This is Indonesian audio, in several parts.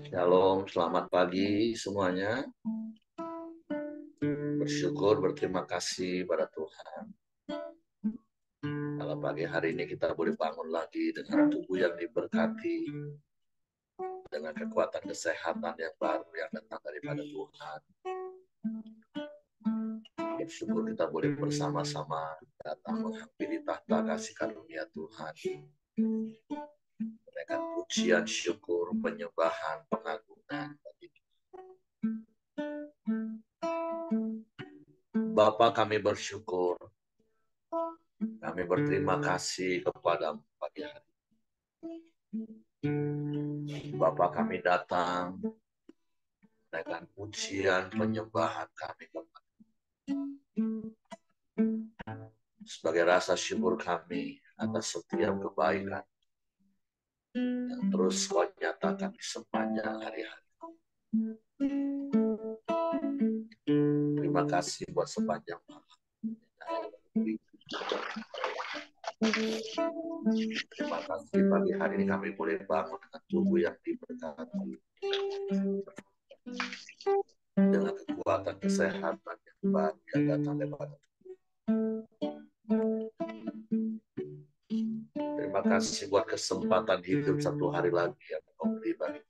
Shalom, selamat pagi semuanya. Bersyukur, berterima kasih pada Tuhan. Kalau pagi hari ini kita boleh bangun lagi dengan tubuh yang diberkati, dengan kekuatan kesehatan yang baru yang datang daripada Tuhan. Bersyukur kita boleh bersama-sama datang menghampiri tahta kasih karunia Tuhan. Menaikkan pujian, syukur, penyembahan, pengagungan bagi Bapa, kami bersyukur. Kami berterima kasih kepada pagi hari. Bapa, kami datang dengan pujian penyembahan kami kepada sebagai rasa syukur kami atas setiap kebaikan yang terus Kau nyatakan di sepanjang hari-hari. Terima kasih buat sepanjang malam. Terima kasih pagi hari ini kami boleh bangun dengan tubuh yang diberkati, dengan kekuatan kesehatan yang baru yang datang daripada Terima kasih buat kesempatan hidup satu hari lagi yang Kau beri bagi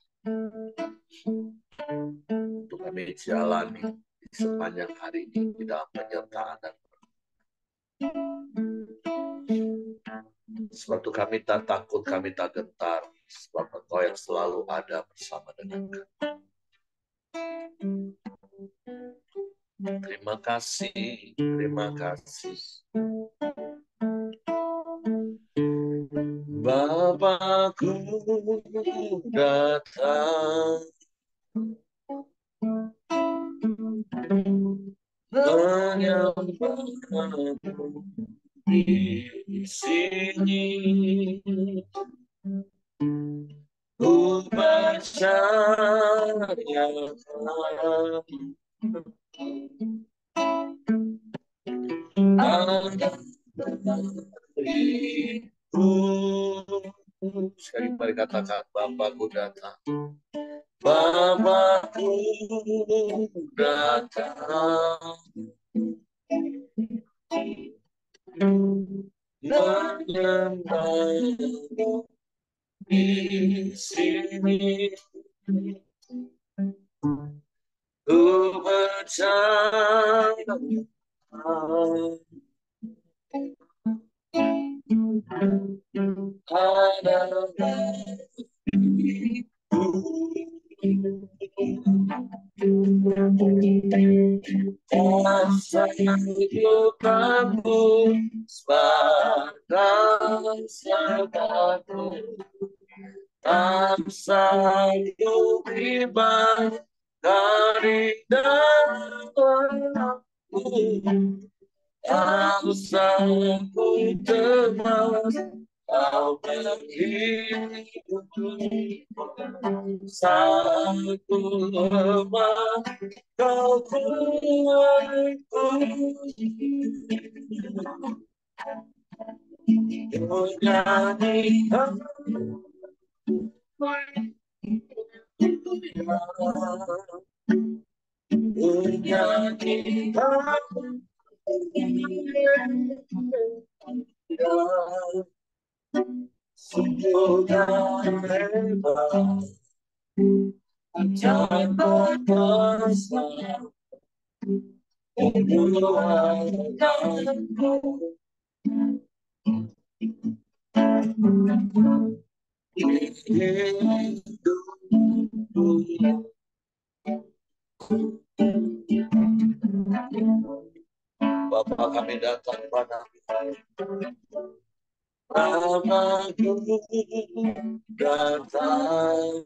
untuk kami jalani di sepanjang hari ini di dalam penyertaan dan sebab itu kami tak takut, kami tak gentar, sebab Engkau yang selalu ada bersama dengan kami. Terima kasih, terima kasih. Bapakku datang menyembahmu di sini. Ku percaya ada diriku. Sekali mari katakan, Bapakku datang. Bapakku datang menyembahmu di sini. Ku percaya ada rasa hidup kamu sebagai sahabatku, tak sanggup tiba dari dalamku, tak sanggup tebas kau berhidupku, satu lemah kau kuatku, menyanyikan sungguh hebat, jangan berkuasa menguatkanku. Bapa, kami datang padamu. Bapakku datang.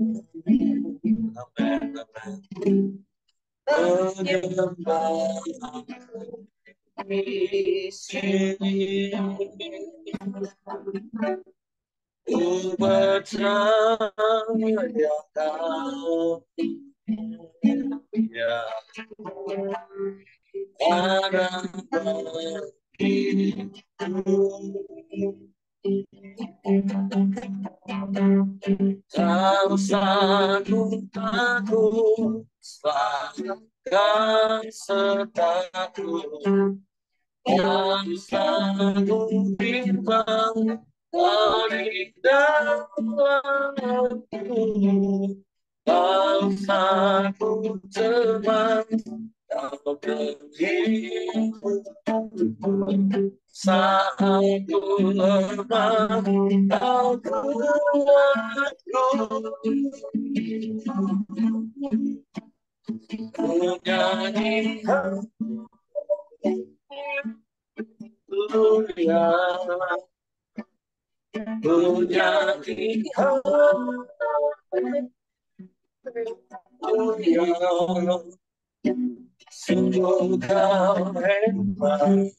Amin, amin. Menyembah di sini. Ku percaya kau ya ada bagiku. Kau sanggup aku selamatkan sertaku yang sanggup bimbang dari dalamku. Kau sanggup teman kau berhibur saat ku lemah kau kuatku. Ku nyanyi haleluya, ku nyanyi haleluya. Sungguh kau hebat,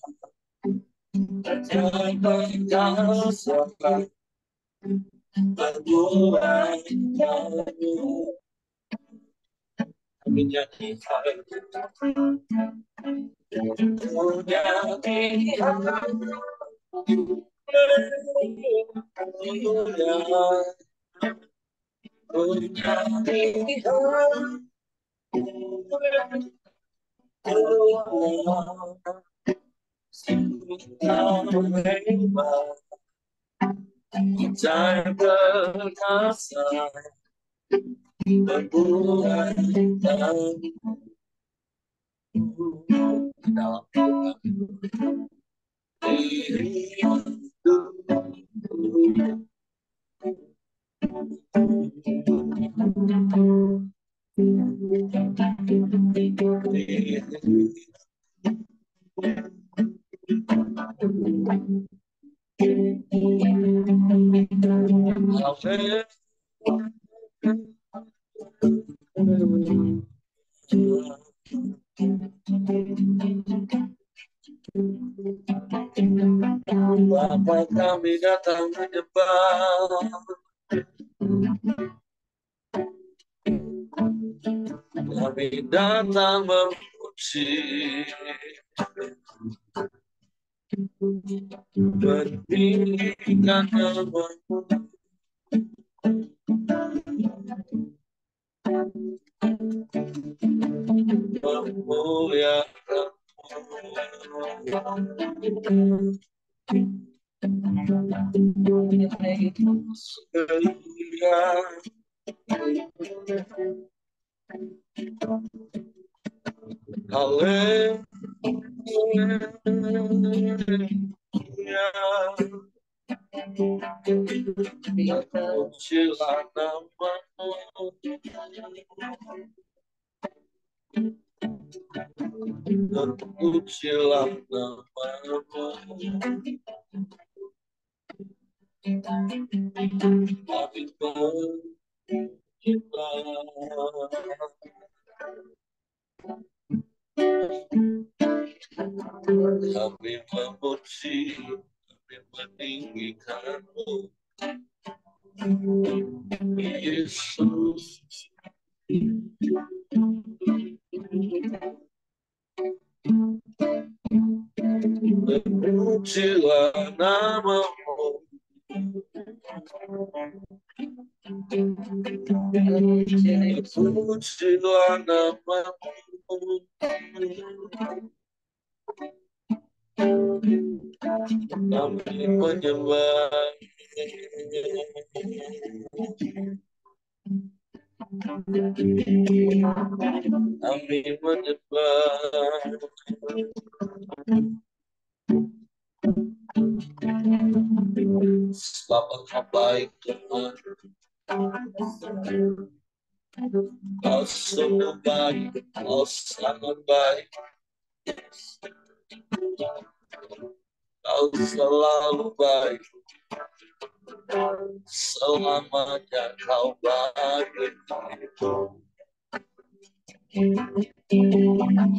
jangan sabar berbuat baru. Kami nyanyi haleluya, ku nyanyi haleluya, ku nyanyi haleluya. Sungguh kau hebat, jangan perkasa berbuat baru. Dalam diriku Bapa kami datang menyembah, kami datang memuji, meninggikan nama-Mu, memuliakan-Mu. Haleluya, terpujilah nama-Mu, terpujilah nama-Mu. Kami kami memuji, kami meninggikan-Mu, Yesus. Terpujilah nama-Mu, terpujilah nama-Mu. Kami menyembah, kami menyembah. Sebab Engkau baik Tuhan, Kau sungguh baik, Kau sangat baik, Kau selalu baik, selamanya Kau baik.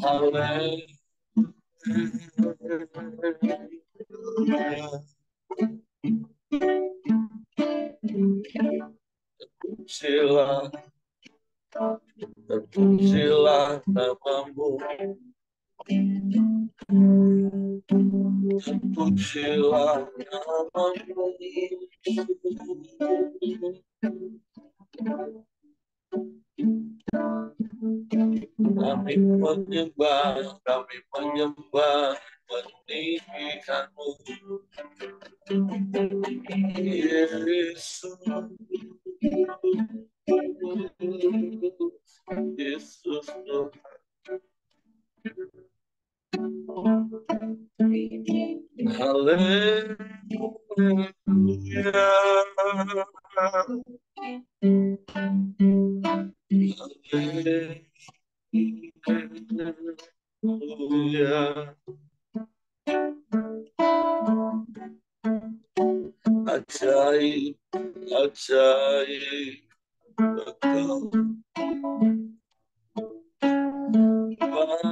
Haleluya, terpujilah, terpujilah nama-Mu, Pujilah namamu, kami menyembah, meninggikanmu, Yesus, Yesus Tuhan. Haleluya. Ajaib, ajaib, Engkau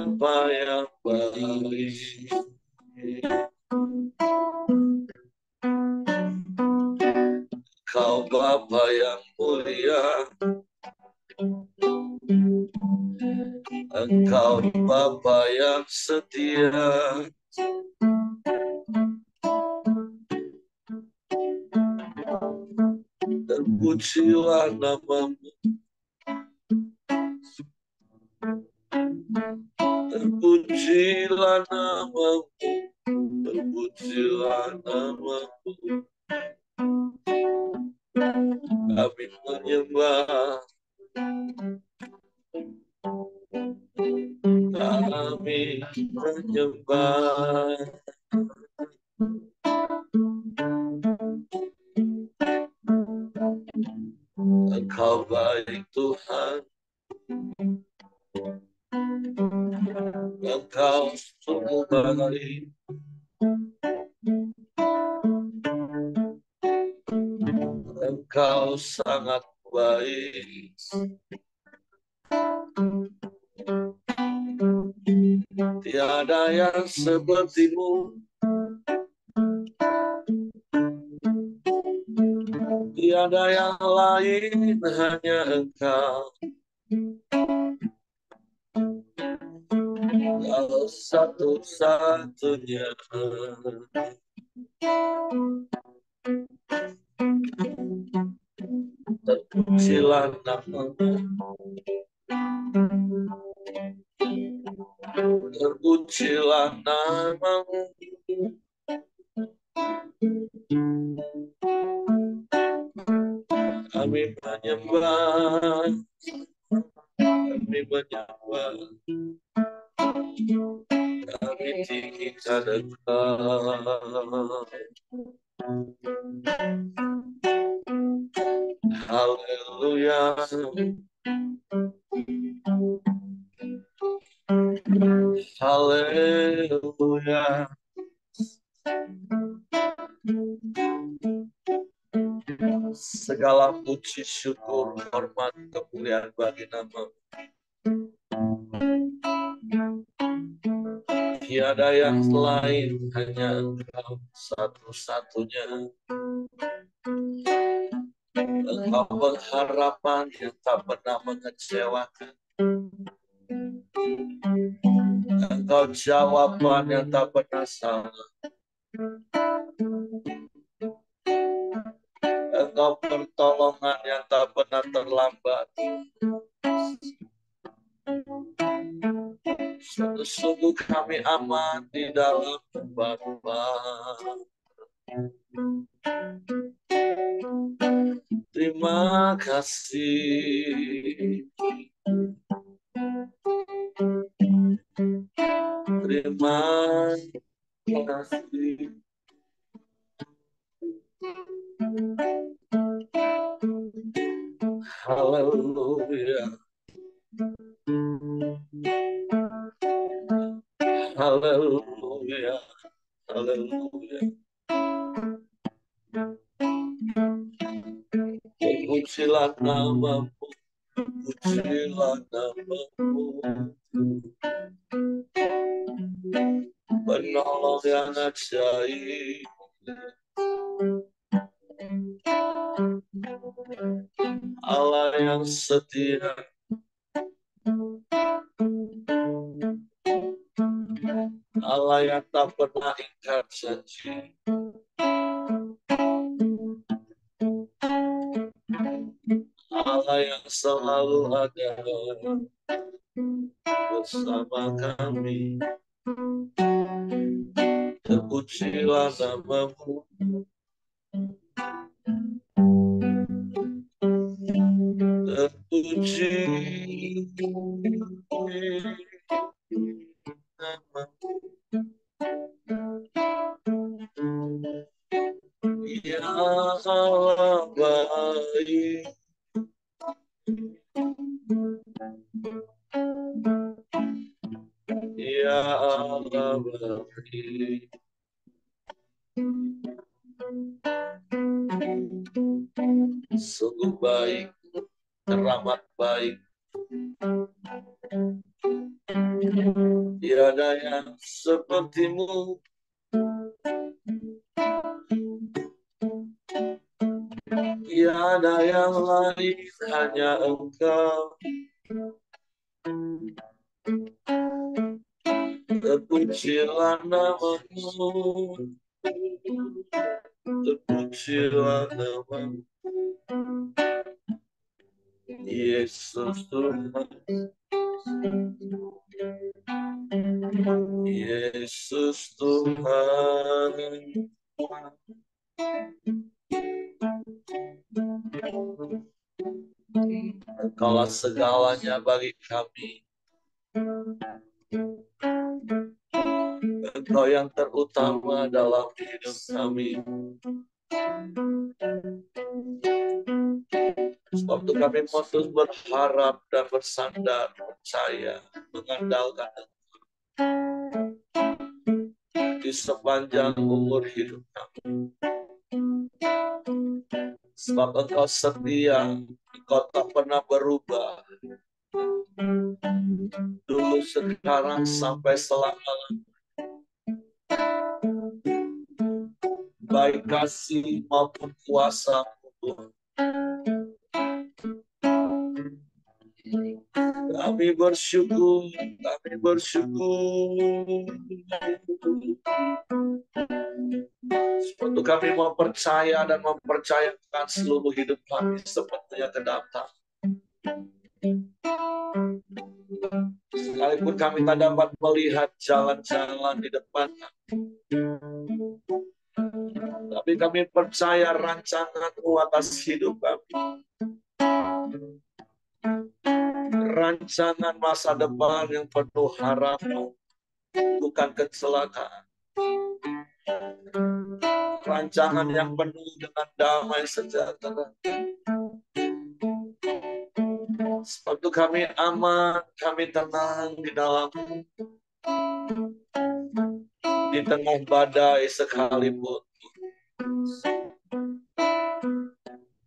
Bapa yang baik. Kau Bapa yang mulia, Engkau Bapa yang setia. Terpujilah namamu, terpujilah namamu, terpujilah namamu. Kami menyembah, kami menyembah. Engkau baik Tuhan, Engkau sungguh baik. Engkau sangat baik. Tiada yang sepertimu, tiada yang lain, hanya Engkau. Kau satu-satunya. Terpujilah namamu, terpujilah namamu. Kami menyembah, kami menyembah, kami tinggikan Engkau. Haleluya. Haleluya. Segala puji, syukur, hormat, kemuliaan bagi nama. Tiada yang lain, hanya Engkau satu-satunya. Engkau pengharapan yang tak pernah mengecewakan. Engkau jawaban yang tak pernah salah. Engkau pertolongan yang tak pernah terlambat. Sungguh kami aman di dalam Bapa. Terima kasih. Terima kasih. Haleluya. Haleluya. Haleluya. Pujilah namamu, pujilah namamu. Penolong yang ajaib. Allah yang setia. Allah yang tak pernah ingkar janji, Allah yang selalu ada bersama kami. Terpujilah namamu, terpuji namamu, ya Allah baik, ya Allah baik. Sungguh baik, teramat baik. Tiada yang sepertimu, tiada yang lain, hanya Engkau. Terpujilah namamu, terpujilah namamu, Yesus Tuhan, Yesus Tuhan. Engkaulah segalanya bagi kami. Engkau yang terutama dalam hidup kami. Sebab itu kami mau terus berharap dan bersandar, percaya, mengandalkan di sepanjang umur hidup kami. Sebab Engkau setia, Engkau tak pernah berubah. Dulu, sekarang, sampai selama-lamanya. Baik kasih maupun kuasa-Mu. Kami bersyukur, kami bersyukur. Sebab kami mau percaya dan mempercayakan seluruh hidup kami sepenuhnya ke dalam. Sekalipun kami tak dapat melihat jalan-jalan di depan, tapi kami percaya rancangan-Mu atas hidup kami. Rancangan masa depan yang penuh harapan, bukan kecelakaan. Rancangan yang penuh dengan damai sejahtera. Sebab itu kami aman, kami tenang di dalam, di tengah badai sekalipun.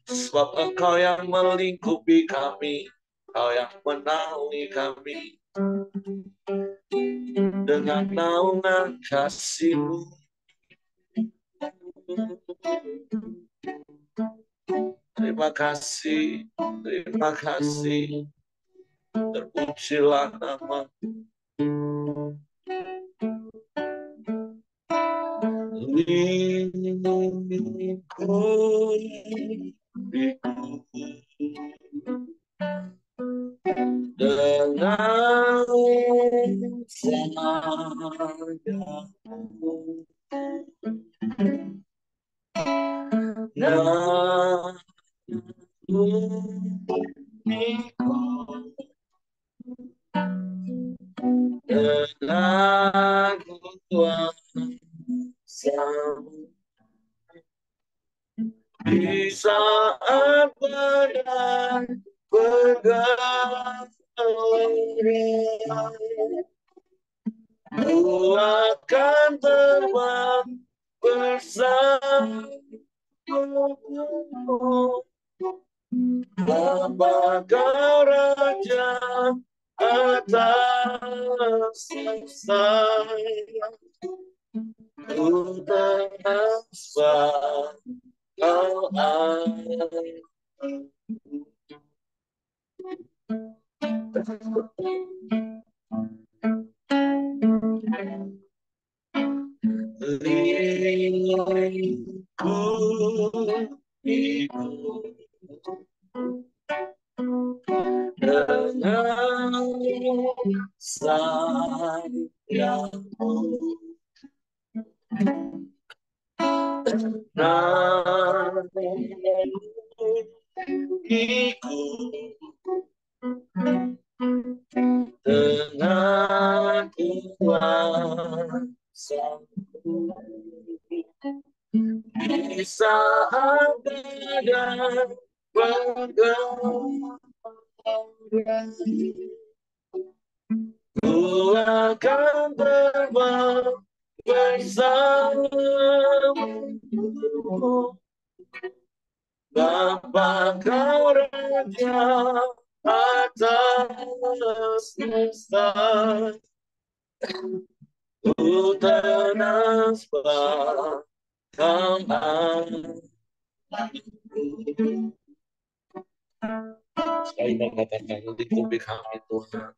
Sebab Engkau yang melingkupi kami, Engkau yang menaungi kami dengan naungan kasih-Mu. Terima kasih, terima kasih. Terpujilah nama-Mu. Lingkupiku dengan sayang-Mu. Dengan kuasa-Mu. Di saat badai bergelora, Ku akan terbang bersamamu. Bapa Kau Raja atas semesta, ku terhasrat Kau ada. ikut dengan sayangmu, ikut dengan kuasamu, di saat badai bergelora, ku akan terbang bersamamu. Bapa kau raja atas semesta, ku ternasbah kau aku. Sekali katakan lingkupi kami Tuhan.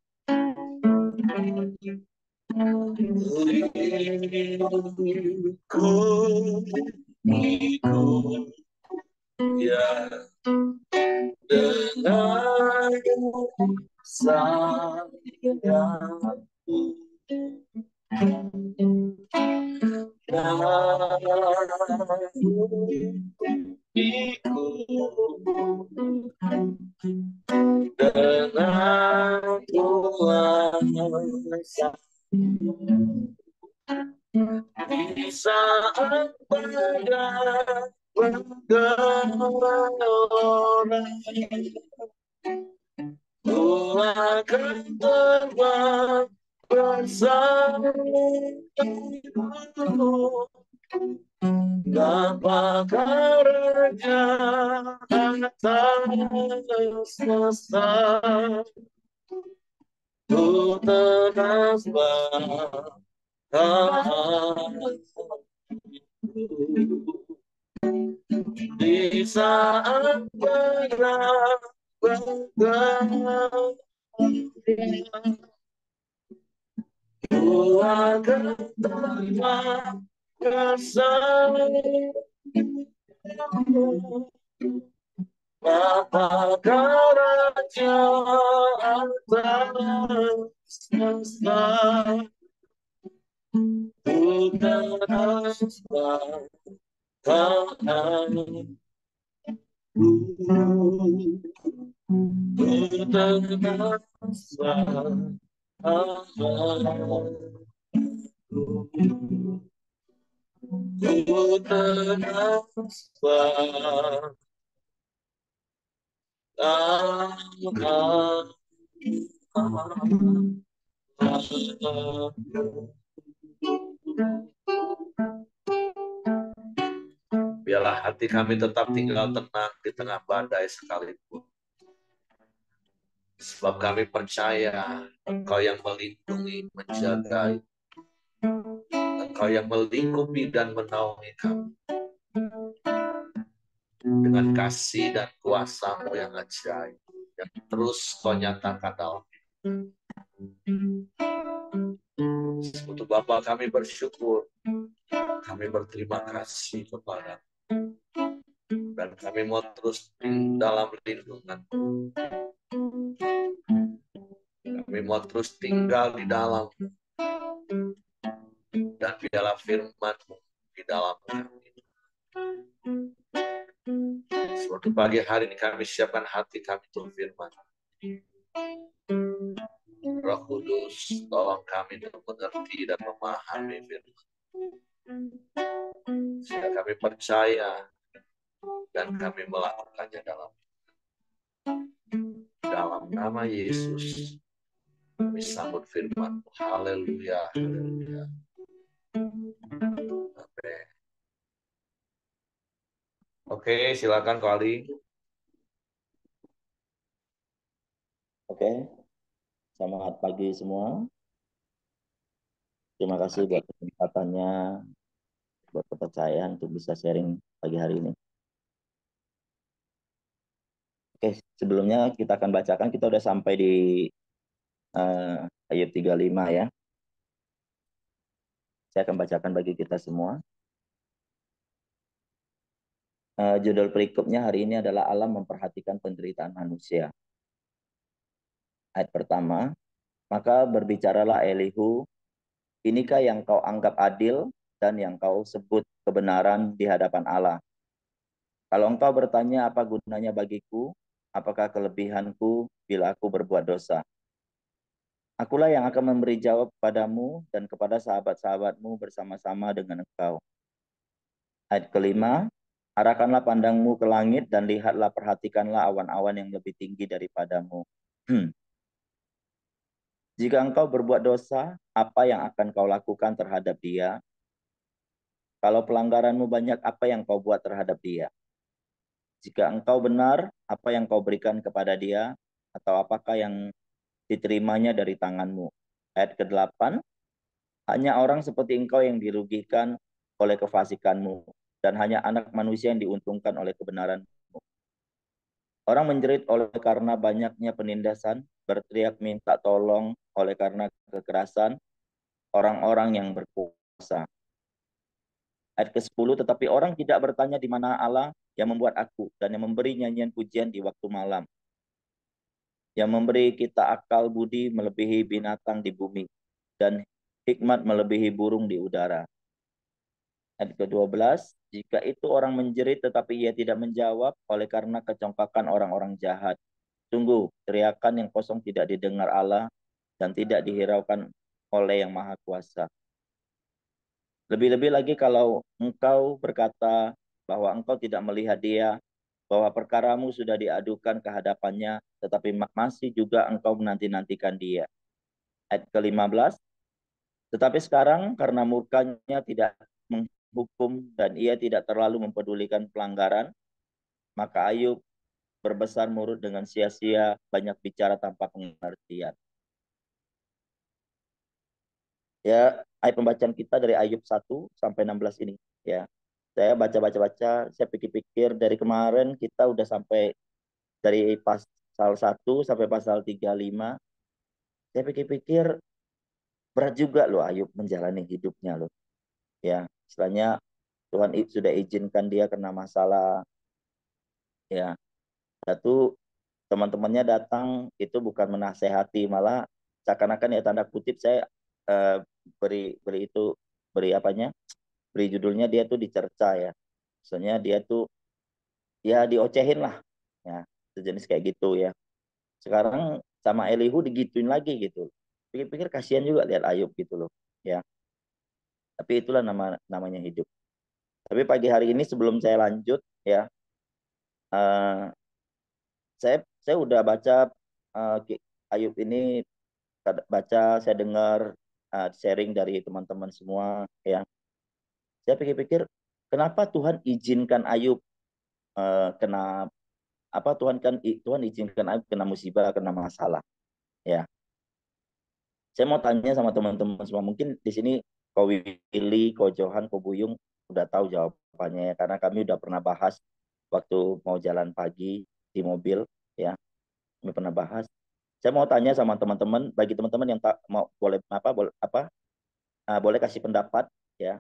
Ikut ya dengan sayangmu, dengan kuasa di saat badai bergelora, ku akan terbang bersamamu. Bapa kau raja atas semesta, ku ternasbah di saat badai bergelora, ku akan terbang bersamamu. Bapa kau raja atas semesta, ku ternasbah kau biarlah hati kami tetap tinggal tenang di tengah badai sekalipun. Sebab kami percaya Engkau yang melindungi, menjaga, Engkau yang melingkupi dan menaungi kami dengan kasih dan kuasa-Mu yang ajaib, yang terus Kau nyatakan dalam hidup. Untuk Bapa kami bersyukur, kami berterima kasih kepada, dan kami mau terus dalam lindungan. Kami mau terus tinggal di dalam, dan biarlah firman-Mu di dalam kami. Suatu pagi hari ini kami siapkan hati kami untuk firman. Roh Kudus, tolong kami untuk mengerti dan memahami firman, sehingga kami percaya dan kami melakukannya dalam nama Yesus. Kami sambut firman. Haleluya, haleluya. Amin. Oke, silakan Ko Ali. Oke, selamat pagi semua. Terima kasih buat kesempatannya, buat kepercayaan untuk bisa sharing pagi hari ini. Oke, sebelumnya kita akan bacakan, kita udah sampai di ayat 35 ya. Saya akan bacakan bagi kita semua. Judul perikopnya hari ini adalah Allah memperhatikan penderitaan manusia. Ayat pertama, maka berbicaralah Elihu, inikah yang kau anggap adil dan yang kau sebut kebenaran di hadapan Allah? Kalau engkau bertanya apa gunanya bagiku, apakah kelebihanku bila aku berbuat dosa? Akulah yang akan memberi jawab padamu dan kepada sahabat-sahabatmu bersama-sama dengan engkau. Ayat kelima, arahkanlah pandangmu ke langit dan lihatlah, perhatikanlah awan-awan yang lebih tinggi daripadamu. Jika engkau berbuat dosa, apa yang akan kau lakukan terhadap dia? Kalau pelanggaranmu banyak, apa yang kau buat terhadap dia? Jika engkau benar, apa yang kau berikan kepada dia? Atau apakah yang diterimanya dari tanganmu? Ayat ke-8, hanya orang seperti engkau yang dirugikan oleh kefasikanmu, dan hanya anak manusia yang diuntungkan oleh kebenaranmu. Orang menjerit oleh karena banyaknya penindasan, berteriak minta tolong oleh karena kekerasan orang-orang yang berkuasa. Ayat ke-10, tetapi orang tidak bertanya di mana Allah yang membuat aku dan yang memberi nyanyian pujian di waktu malam, yang memberi kita akal budi melebihi binatang di bumi dan hikmat melebihi burung di udara. Ayat ke-12, jika itu orang menjerit tetapi ia tidak menjawab oleh karena kecongkakan orang-orang jahat. Sungguh, teriakan yang kosong tidak didengar Allah dan tidak dihiraukan oleh yang maha kuasa. Lebih-lebih lagi kalau engkau berkata bahwa engkau tidak melihat dia, bahwa perkaramu sudah diadukan ke hadapannya, tetapi masih juga engkau menanti-nantikan dia. Ayat ke-15, tetapi sekarang karena murkanya tidak menghukum dan ia tidak terlalu mempedulikan pelanggaran, maka Ayub berbesar murut dengan sia-sia, banyak bicara tanpa pengertian. Ya, ayat pembacaan kita dari Ayub 1 sampai 16 ini. Ya, saya baca-baca, saya pikir-pikir dari kemarin kita udah sampai dari pasal 1 sampai pasal 35. Saya pikir-pikir berat juga loh Ayub menjalani hidupnya loh. Ya, istilahnya Tuhan sudah izinkan dia kena masalah. Ya, satu teman-temannya datang itu bukan menasehati, malah seakan-akan ya tanda kutip saya eh, beri itu beri apanya? Beri judulnya dia tuh dicerca ya. Misalnya dia tuh ya diocehin lah. Ya, sejenis kayak gitu ya. Sekarang sama Elihu digituin lagi gitu. Pikir-pikir kasihan juga lihat Ayub gitu loh. Ya, tapi itulah namanya hidup. Tapi pagi hari ini sebelum saya lanjut ya, uh, saya udah baca Ayub ini, baca, saya dengar sharing dari teman-teman semua ya. Saya pikir-pikir kenapa Tuhan izinkan Ayub kena apa Tuhan izinkan Ayub kena musibah, kena masalah ya. Saya mau tanya sama teman-teman semua, mungkin di sini Ko Willy, Ko Johan, Ko Buyung udah tahu jawabannya ya, karena kami udah pernah bahas waktu mau jalan pagi di mobil ya, kami pernah bahas. Saya mau tanya sama teman-teman, bagi teman-teman yang tak mau boleh kasih pendapat ya,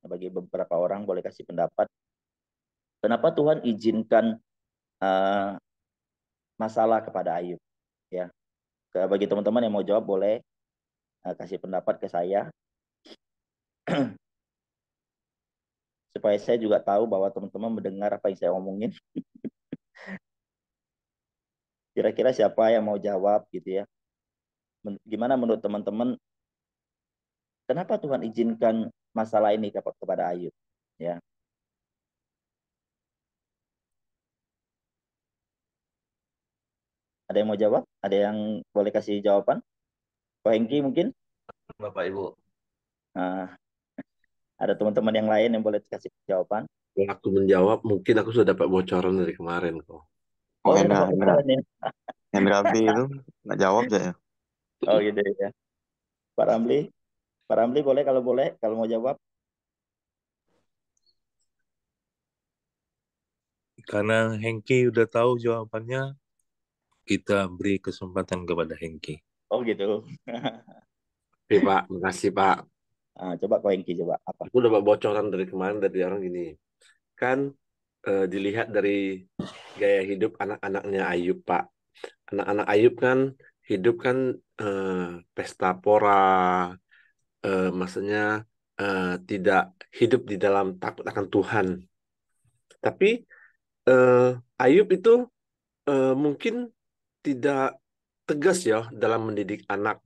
bagi beberapa orang boleh kasih pendapat. Kenapa Tuhan izinkan uh, masalah kepada Ayub ya? Bagi teman-teman yang mau jawab boleh kasih pendapat ke saya supaya saya juga tahu bahwa teman-teman mendengar apa yang saya omongin. Kira-kira siapa yang mau jawab gitu ya? Gimana menurut teman-teman? Kenapa Tuhan izinkan masalah ini kepada Ayub? Ya, ada yang mau jawab? Ada yang boleh kasih jawaban? Ko Hengki mungkin? Bapak Ibu. Nah, ada teman-teman yang lain yang boleh kasih jawaban? Kalau aku menjawab, mungkin aku sudah dapat bocoran dari kemarin kok. Oh, Oh, udah Hendra, dapat Hendra. bocoran ya? Hendra B itu nggak jawab saya. Oh gitu ya. Pak Ramli, Pak Ramli boleh kalau mau jawab. Karena Hengki udah tahu jawabannya, kita beri kesempatan kepada Hengki. Oh gitu. Oke Pak, makasih Pak. Coba Ko Hengki coba apa? Aku dapat bocoran dari kemarin dari orang gini. Kan dilihat dari gaya hidup anak-anaknya Ayub, Pak. Anak-anak Ayub kan hidup kan pesta pora, maksudnya tidak hidup di dalam takut akan Tuhan. Tapi Ayub itu mungkin tidak tegas ya dalam mendidik anak.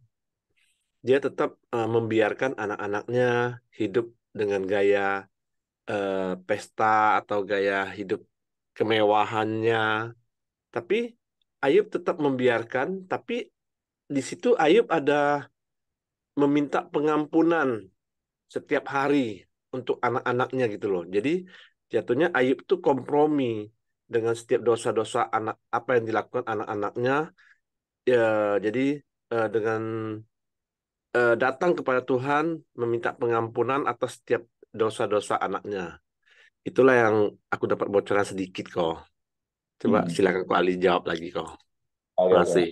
Dia tetap membiarkan anak-anaknya hidup dengan gaya pesta atau gaya hidup kemewahannya. Tapi Ayub tetap membiarkan, tapi di situ Ayub ada meminta pengampunan setiap hari untuk anak-anaknya gitu loh. Jadi jatuhnya Ayub itu kompromi dengan setiap dosa-dosa anak apa yang dilakukan anak-anaknya. Ya, jadi dengan datang kepada Tuhan meminta pengampunan atas setiap dosa-dosa anaknya. Itulah yang aku dapat bocoran sedikit kok. Coba silakan Ko Ali jawab lagi kok. Oke, Terima oke. kasih.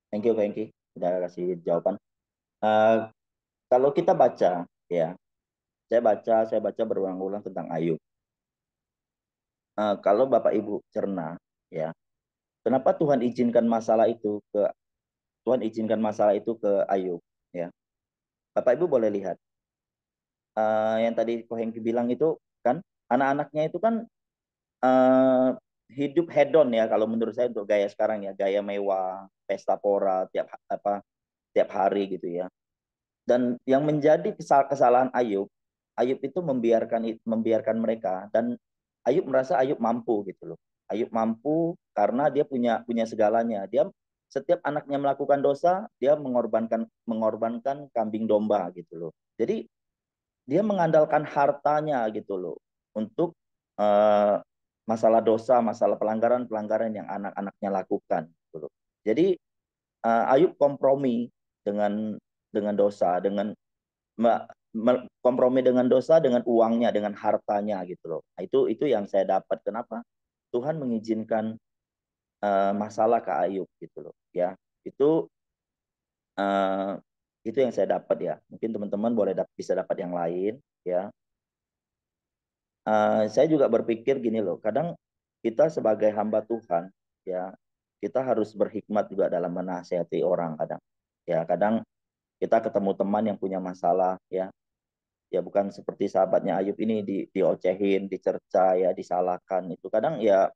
Thank you, udah kasih jawaban. Kalau kita baca, ya, saya baca berulang-ulang tentang Ayub. Kalau Bapak Ibu cerna, ya, kenapa Tuhan izinkan masalah itu ke Ayub, ya. Bapak Ibu boleh lihat, yang tadi Ko Hengki bilang itu kan anak-anaknya itu kan hidup hedon ya, kalau menurut saya untuk gaya sekarang ya, gaya mewah, pesta pora tiap hari gitu ya. Dan yang menjadi kesalahan Ayub itu membiarkan mereka, dan Ayub merasa Ayub mampu gitu loh. Ayub mampu karena dia punya segalanya. Dia setiap anaknya melakukan dosa, dia mengorbankan kambing domba gitu loh. Jadi dia mengandalkan hartanya gitu loh untuk masalah dosa, masalah pelanggaran yang anak-anaknya lakukan gitu loh. Jadi Ayub kompromi dengan dosa, kompromi dengan dosa, dengan uangnya, dengan hartanya gitu loh. Nah, itu yang saya dapat. Kenapa Tuhan mengizinkan masalah ke Ayub gitu loh, ya. Itu yang saya dapat ya. Mungkin teman-teman bisa dapat yang lain ya. Saya juga berpikir gini loh, kadang kita sebagai hamba Tuhan ya, kita harus berhikmat juga dalam menasihati orang kadang. Ya, kadang kita ketemu teman yang punya masalah ya. Ya bukan seperti sahabatnya Ayub ini diocehin, dicerca ya, disalahkan. Itu kadang ya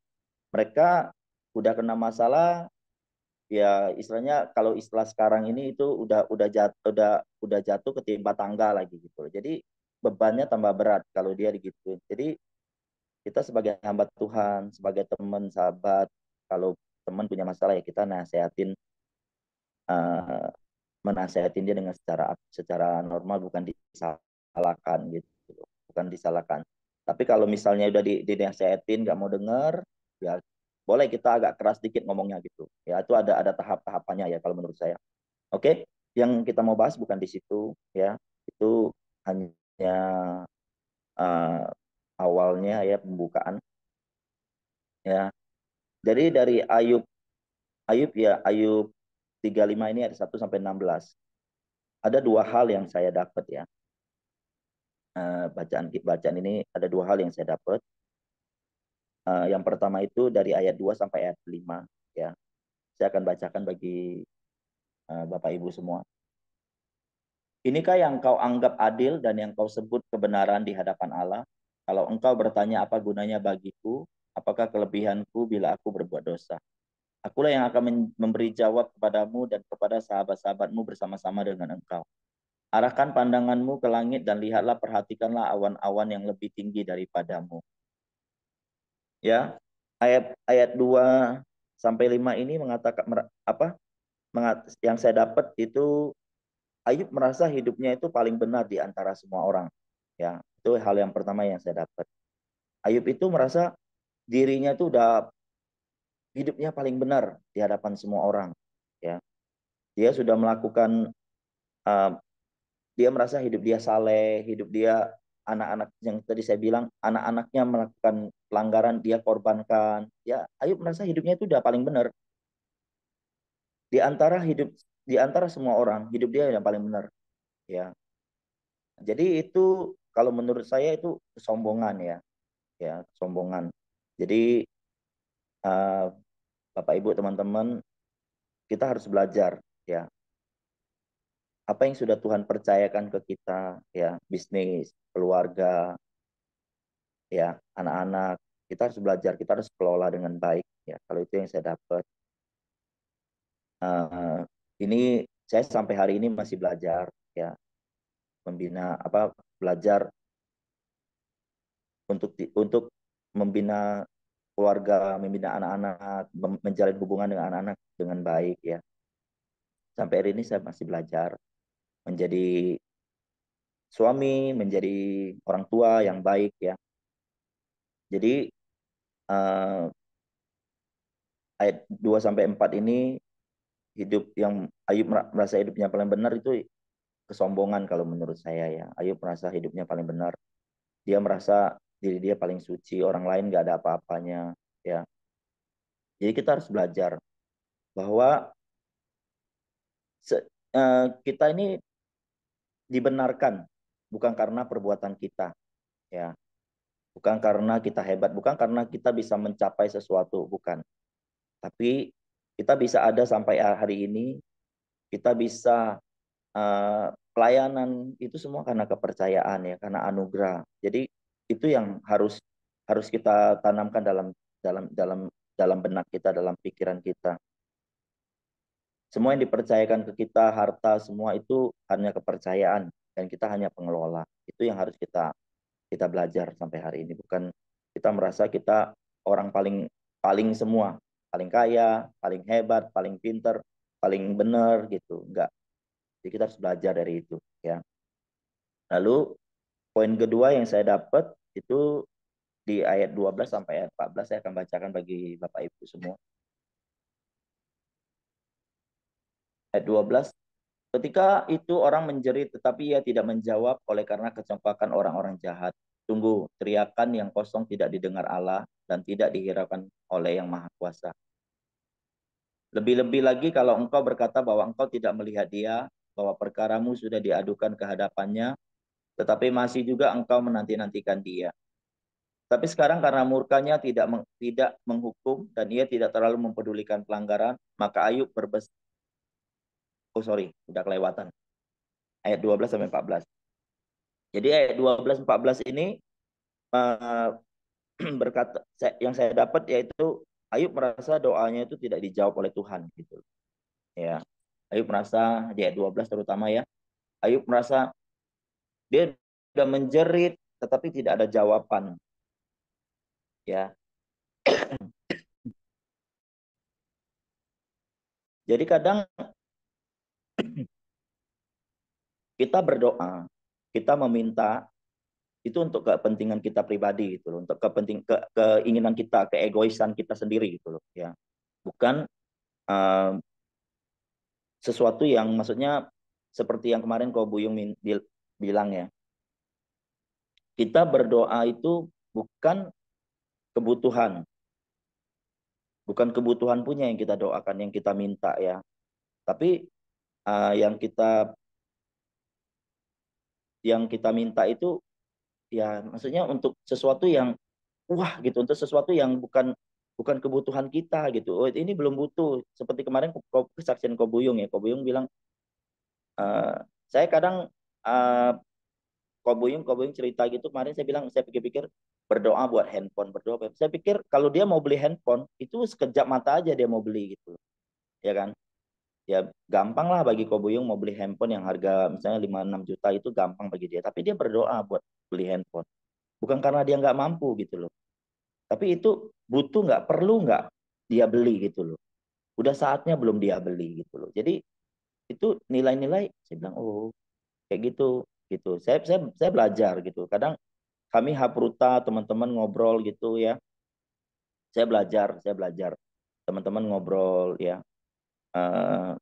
mereka udah kena masalah ya, istilahnya kalau istilah sekarang ini itu udah jatuh ketimpa tangga lagi gitu. Jadi bebannya tambah berat kalau dia digituin. Jadi kita sebagai hamba Tuhan, sebagai teman, sahabat, kalau teman punya masalah ya kita uh, menasehatin dia dengan secara normal, bukan disalahkan gitu, bukan disalahkan. Tapi kalau misalnya udah dinasehatin nggak mau dengar, ya boleh kita agak keras dikit ngomongnya gitu. Ya itu ada tahap-tahapannya ya kalau menurut saya. Oke, yang kita mau bahas bukan di situ ya. Itu hanya uh, awalnya ya, pembukaan ya. Jadi dari Ayub 35 ini ada 1 sampai 16. Ada dua hal yang saya dapat ya. Bacaan ini ada dua hal yang saya dapat. Yang pertama itu dari ayat 2 sampai ayat 5 ya. Saya akan bacakan bagi Bapak Ibu semua. Inikah yang kau anggap adil dan yang kau sebut kebenaran di hadapan Allah? Kalau engkau bertanya apa gunanya bagiku, apakah kelebihanku bila aku berbuat dosa? Akulah yang akan memberi jawab kepadamu dan kepada sahabat-sahabatmu bersama-sama dengan engkau. Arahkan pandanganmu ke langit dan lihatlah, perhatikanlah awan-awan yang lebih tinggi daripadamu. Ya, ayat 2 sampai 5 ini mengatakan apa? Yang saya dapat itu Ayub merasa hidupnya itu paling benar di antara semua orang. Ya, itu hal yang pertama yang saya dapat. Ayub itu merasa dirinya itu udah hidupnya paling benar di hadapan semua orang. Ya, dia sudah melakukan, dia merasa hidup dia saleh, hidup dia, anak-anak yang tadi saya bilang, anak-anaknya melakukan pelanggaran dia korbankan. Ya, Ayub merasa hidupnya itu udah paling benar. Di antara semua orang, hidup dia yang paling benar. Ya. Jadi itu kalau menurut saya itu kesombongan ya kesombongan. Jadi eh, Bapak Ibu teman-teman, kita harus belajar ya apa yang sudah Tuhan percayakan ke kita, ya bisnis, keluarga, ya anak-anak, kita harus belajar, kita harus kelola dengan baik ya. Kalau itu yang saya dapat. Eh, ini saya sampai hari ini masih belajar ya, membina apa, belajar untuk membina keluarga, membina anak-anak, menjalin hubungan dengan anak-anak dengan baik ya. Sampai hari ini saya masih belajar menjadi suami, menjadi orang tua yang baik ya. Jadi eh, ayat 2 sampai 4 ini, hidup yang Ayub merasa hidupnya paling benar itu kesombongan kalau menurut saya ya. Ayub merasa hidupnya paling benar. Dia merasa diri dia paling suci, orang lain nggak ada apa-apanya ya. Jadi kita harus belajar bahwa kita ini dibenarkan bukan karena perbuatan kita ya, bukan karena kita hebat, bukan karena kita bisa mencapai sesuatu, bukan, tapi kita bisa ada sampai hari ini, kita bisa pelayanan itu semua karena kepercayaan ya, karena anugerah. Jadi itu yang harus harus kita tanamkan dalam dalam dalam benak kita, dalam pikiran kita. Semua yang dipercayakan ke kita, harta, semua itu hanya kepercayaan dan kita hanya pengelola. Itu yang harus kita belajar sampai hari ini. Bukan kita merasa kita orang paling paling semua, paling kaya, paling hebat, paling pinter, paling benar gitu. Enggak. Jadi kita harus belajar dari itu ya. Lalu poin kedua yang saya dapat itu di ayat 12 sampai ayat 14, saya akan bacakan bagi Bapak Ibu semua. Ayat 12, ketika itu orang menjerit tetapi ia tidak menjawab oleh karena kecongkakan orang-orang jahat. Tunggu, teriakan yang kosong tidak didengar Allah dan tidak dihiraukan oleh Yang Maha Kuasa. Lebih-lebih lagi kalau engkau berkata bahwa engkau tidak melihat dia, bahwa perkaramu sudah diadukan ke hadapannya, tetapi masih juga engkau menanti-nantikan dia. Tapi sekarang karena murkanya tidak menghukum dan ia tidak terlalu mempedulikan pelanggaran, maka Ayub udah kelewatan. Ayat 12 sampai 14. Jadi ayat 12-14 ini berkata, yang saya dapat yaitu Ayub merasa doanya itu tidak dijawab oleh Tuhan gitu. Ya. Ayub merasa di ayat 12 terutama ya. Ayub merasa dia sudah menjerit tetapi tidak ada jawaban. Ya. Jadi kadang kita berdoa, kita meminta itu untuk kepentingan kita pribadi gitu loh, untuk keinginan kita, keegoisan kita sendiri gitu loh ya. Bukan sesuatu yang maksudnya seperti yang kemarin Ko Buyung bilang ya. Kita berdoa itu bukan kebutuhan. Bukan kebutuhan punya yang kita doakan, yang kita minta ya. Tapi yang kita minta itu ya maksudnya untuk sesuatu yang wah gitu, untuk sesuatu yang bukan kebutuhan kita gitu. Oh, ini belum butuh. Seperti kemarin kesaksian Ko Buyung ya. Ko Buyung bilang saya kadang Ko Buyung cerita gitu kemarin, saya bilang saya pikir-pikir berdoa buat handphone, berdoa. Saya pikir kalau dia mau beli handphone itu sekejap mata aja dia mau beli gitu. Ya kan? Ya gampang lah bagi Ko Buyung mau beli handphone yang harga misalnya 5-6 juta, itu gampang bagi dia. Tapi dia berdoa buat beli handphone. Bukan karena dia nggak mampu gitu loh. Tapi itu butuh nggak, perlu nggak dia beli gitu loh. Udah saatnya belum dia beli gitu loh. Jadi itu nilai-nilai saya bilang oh kayak gitu gitu. Saya belajar gitu. Kadang kami Hapruta teman-teman ngobrol gitu ya. Saya belajar. Teman-teman ngobrol ya. eh,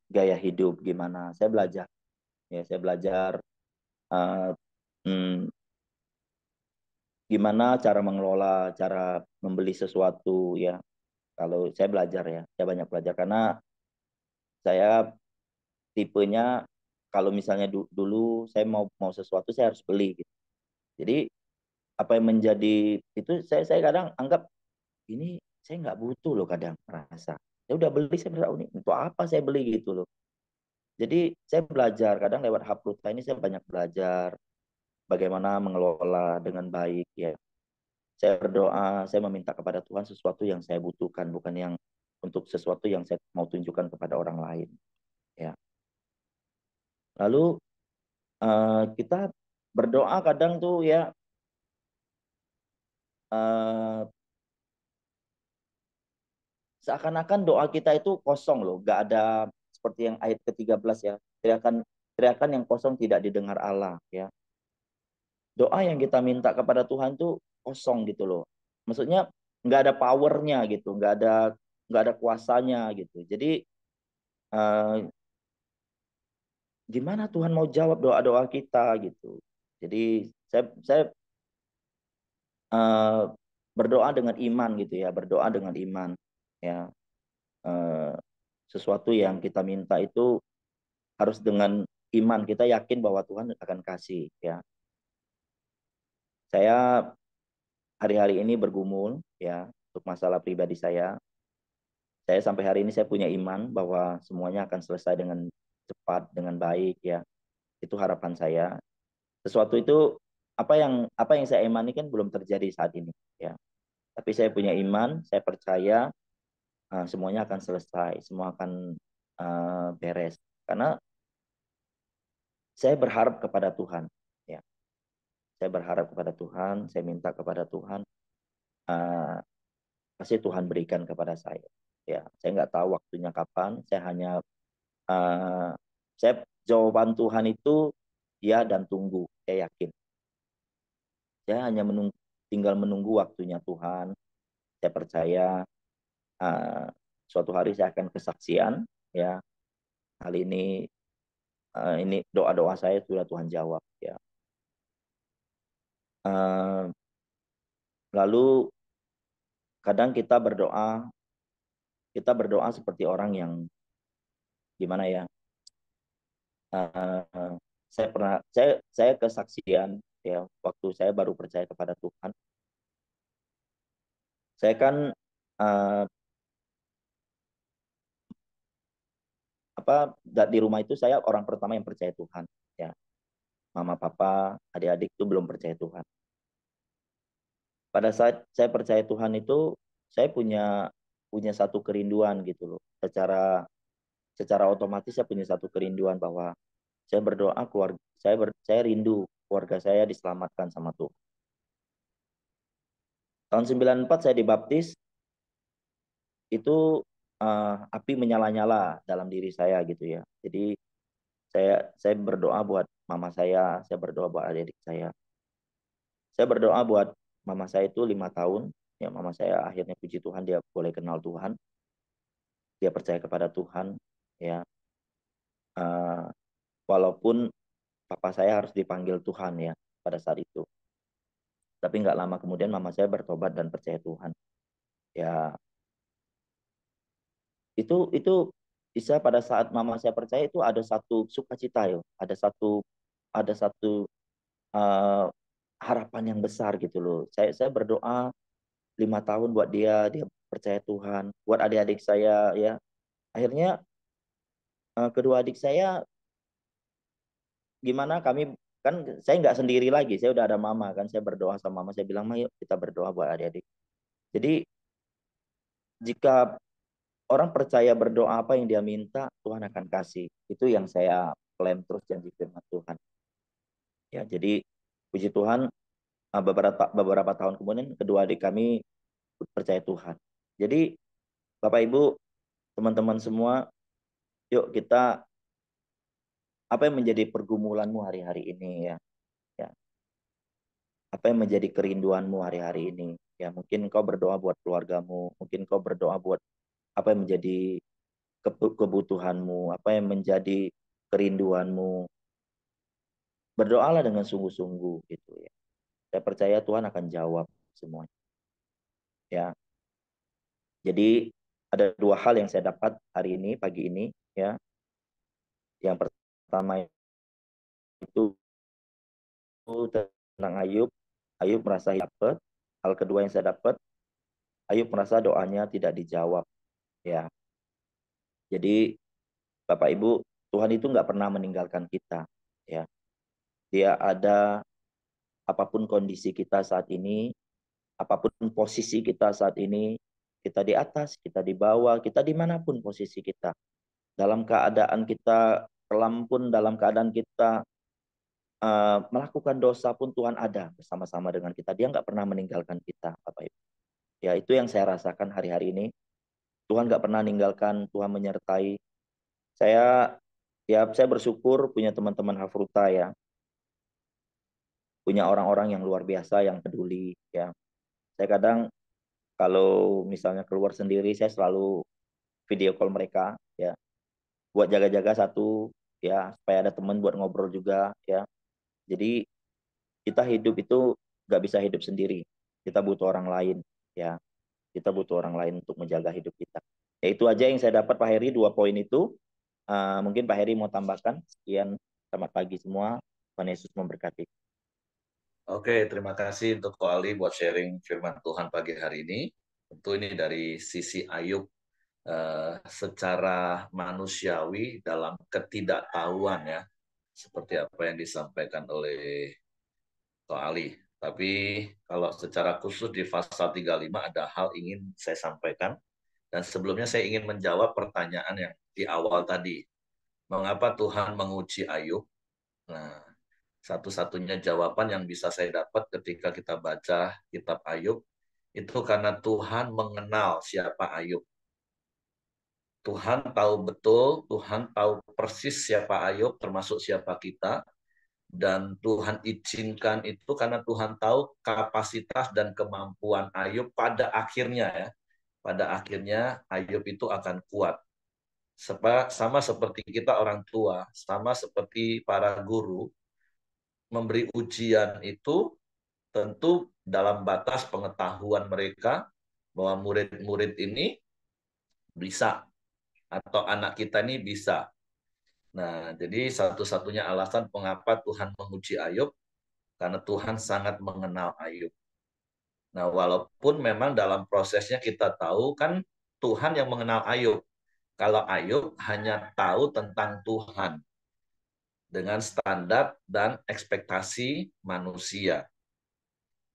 Gaya hidup gimana. Saya belajar. Ya, saya belajar eh, hmm, gimana cara mengelola, cara membeli sesuatu ya. Kalau saya belajar ya, saya banyak belajar karena saya tipenya kalau misalnya dulu saya mau sesuatu saya harus beli gitu. Jadi apa yang menjadi itu saya kadang anggap ini saya nggak butuh loh, kadang merasa saya udah beli, saya berasa, "Oh, ini untuk apa saya beli," gitu loh. Jadi saya belajar kadang lewat Hapluta ini, saya banyak belajar bagaimana mengelola dengan baik ya. Saya berdoa, saya meminta kepada Tuhan sesuatu yang saya butuhkan, bukan yang untuk sesuatu yang saya mau tunjukkan kepada orang lain ya. Lalu kita berdoa kadang tuh ya, eh, seakan-akan doa kita itu kosong loh, nggak ada seperti yang ayat ke-13 ya, teriakan teriakan yang kosong tidak didengar Allah ya. Doa yang kita minta kepada Tuhan tuh kosong gitu loh. Maksudnya nggak ada powernya gitu, nggak ada kuasanya gitu. Jadi eh, gimana Tuhan mau jawab doa-doa kita gitu. Jadi saya eh, berdoa dengan iman gitu ya, berdoa dengan iman ya. Eh, Sesuatu yang kita minta itu harus dengan iman, kita yakin bahwa Tuhan akan kasih ya. Saya hari-hari ini bergumul ya untuk masalah pribadi saya. Saya sampai hari ini saya punya iman bahwa semuanya akan selesai dengan cepat, dengan baik ya. Itu harapan saya. Sesuatu itu apa yang saya imani kan belum terjadi saat ini ya. Tapi saya punya iman, saya percaya semuanya akan selesai, semua akan beres. Karena saya berharap kepada Tuhan ya. Saya berharap kepada Tuhan, saya minta kepada Tuhan, uh, pasti Tuhan berikan kepada saya. Ya, saya nggak tahu waktunya kapan. Uh, saya jawaban Tuhan itu ya dan tunggu. Saya yakin. Saya hanya tinggal menunggu waktunya Tuhan. Saya percaya uh, suatu hari saya akan kesaksian. Ya, kali ini doa-doa saya sudah Tuhan jawab. Ya. Uh, Lalu kadang kita berdoa seperti orang yang gimana ya? Uh, saya kesaksian ya, waktu saya baru percaya kepada Tuhan. Saya kan uh, di rumah itu saya orang pertama yang percaya Tuhan ya. Mama, papa, adik-adik itu belum percaya Tuhan. Pada saat saya percaya Tuhan itu, saya punya satu kerinduan gitu loh. Secara otomatis saya punya satu kerinduan bahwa saya berdoa saya rindu keluarga saya diselamatkan sama Tuhan. Tahun 94 saya dibaptis, itu api menyala-nyala dalam diri saya gitu ya. Jadi saya berdoa buat mama saya berdoa buat adik-adik saya. Saya berdoa buat mama saya itu 5 tahun. Ya, mama saya akhirnya puji Tuhan dia boleh kenal Tuhan. Dia percaya kepada Tuhan. Ya, uh, walaupun papa saya harus dipanggil Tuhan ya pada saat itu. Tapi nggak lama kemudian mama saya bertobat dan percaya Tuhan. Ya, itu bisa pada saat mama saya percaya itu ada satu sukacita ya, ada satu uh, harapan yang besar gitu loh. Saya berdoa 5 tahun buat dia percaya Tuhan, buat adik-adik saya ya. Akhirnya kedua adik saya gimana, kami kan saya nggak sendiri lagi, saya udah ada mama kan, saya berdoa sama mama, saya bilang, "Ma, yuk kita berdoa buat adik-adik." Jadi jika orang percaya berdoa apa yang dia minta, Tuhan akan kasih. Itu yang saya klaim terus janji firman Tuhan. Ya, jadi puji Tuhan beberapa tahun kemudian kedua adik kami percaya Tuhan. Jadi Bapak Ibu, teman-teman semua, yuk kita apa yang menjadi pergumulanmu hari-hari ini ya. Ya. Apa yang menjadi kerinduanmu hari-hari ini? Ya, mungkin kau berdoa buat keluargamu, mungkin kau berdoa buat apa yang menjadi kebutuhanmu, apa yang menjadi kerinduanmu. Berdoalah dengan sungguh-sungguh gitu ya. Saya percaya Tuhan akan jawab semuanya. Ya. Jadi ada 2 hal yang saya dapat hari ini, pagi ini ya. Yang pertama itu tentang Ayub. Ayub merasa dapat. Hal kedua yang saya dapat, Ayub merasa doanya tidak dijawab. Ya, jadi Bapak Ibu, Tuhan itu nggak pernah meninggalkan kita. Ya, Dia ada apapun kondisi kita saat ini, apapun posisi kita saat ini, kita di atas, kita di bawah, kita dimanapun posisi kita. Dalam keadaan kita kelam pun, dalam keadaan kita melakukan dosa pun, Tuhan ada bersama-sama dengan kita. Dia nggak pernah meninggalkan kita, Bapak Ibu. Ya, itu yang saya rasakan hari-hari ini. Tuhan nggak pernah meninggalkan, Tuhan menyertai. Saya bersyukur punya teman-teman Hafruta ya, punya orang-orang yang luar biasa yang peduli ya. Saya kadang kalau misalnya keluar sendiri, saya selalu video call mereka ya, buat jaga-jaga satu ya, supaya ada teman buat ngobrol juga ya. Jadi kita hidup itu nggak bisa hidup sendiri, kita butuh orang lain ya, kita butuh orang lain untuk menjaga hidup kita. Ya, itu aja yang saya dapat Pak Heri, 2 poin itu. Mungkin Pak Heri mau tambahkan. Sekian, selamat pagi semua, Tuhan Yesus memberkati. Oke, terima kasih untuk Ko Ali buat sharing firman Tuhan pagi hari ini. Tentu ini dari sisi Ayub secara manusiawi dalam ketidaktahuan ya, seperti apa yang disampaikan oleh Ko Ali. Tapi kalau secara khusus di pasal 35 ada hal ingin saya sampaikan. Dan sebelumnya saya ingin menjawab pertanyaan yang di awal tadi. Mengapa Tuhan menguji Ayub? Nah, satu-satunya jawaban yang bisa saya dapat ketika kita baca kitab Ayub, itu karena Tuhan mengenal siapa Ayub. Tuhan tahu betul, Tuhan tahu persis siapa Ayub, termasuk siapa kita. Dan Tuhan izinkan itu karena Tuhan tahu kapasitas dan kemampuan Ayub pada akhirnya ya. Pada akhirnya Ayub itu akan kuat. Sama seperti kita orang tua, sama seperti para guru, memberi ujian itu tentu dalam batas pengetahuan mereka bahwa murid-murid ini bisa, atau anak kita ini bisa. Nah, jadi satu-satunya alasan mengapa Tuhan menguji Ayub, karena Tuhan sangat mengenal Ayub. Nah, walaupun memang dalam prosesnya kita tahu kan Tuhan yang mengenal Ayub. Kalau Ayub hanya tahu tentang Tuhan dengan standar dan ekspektasi manusia.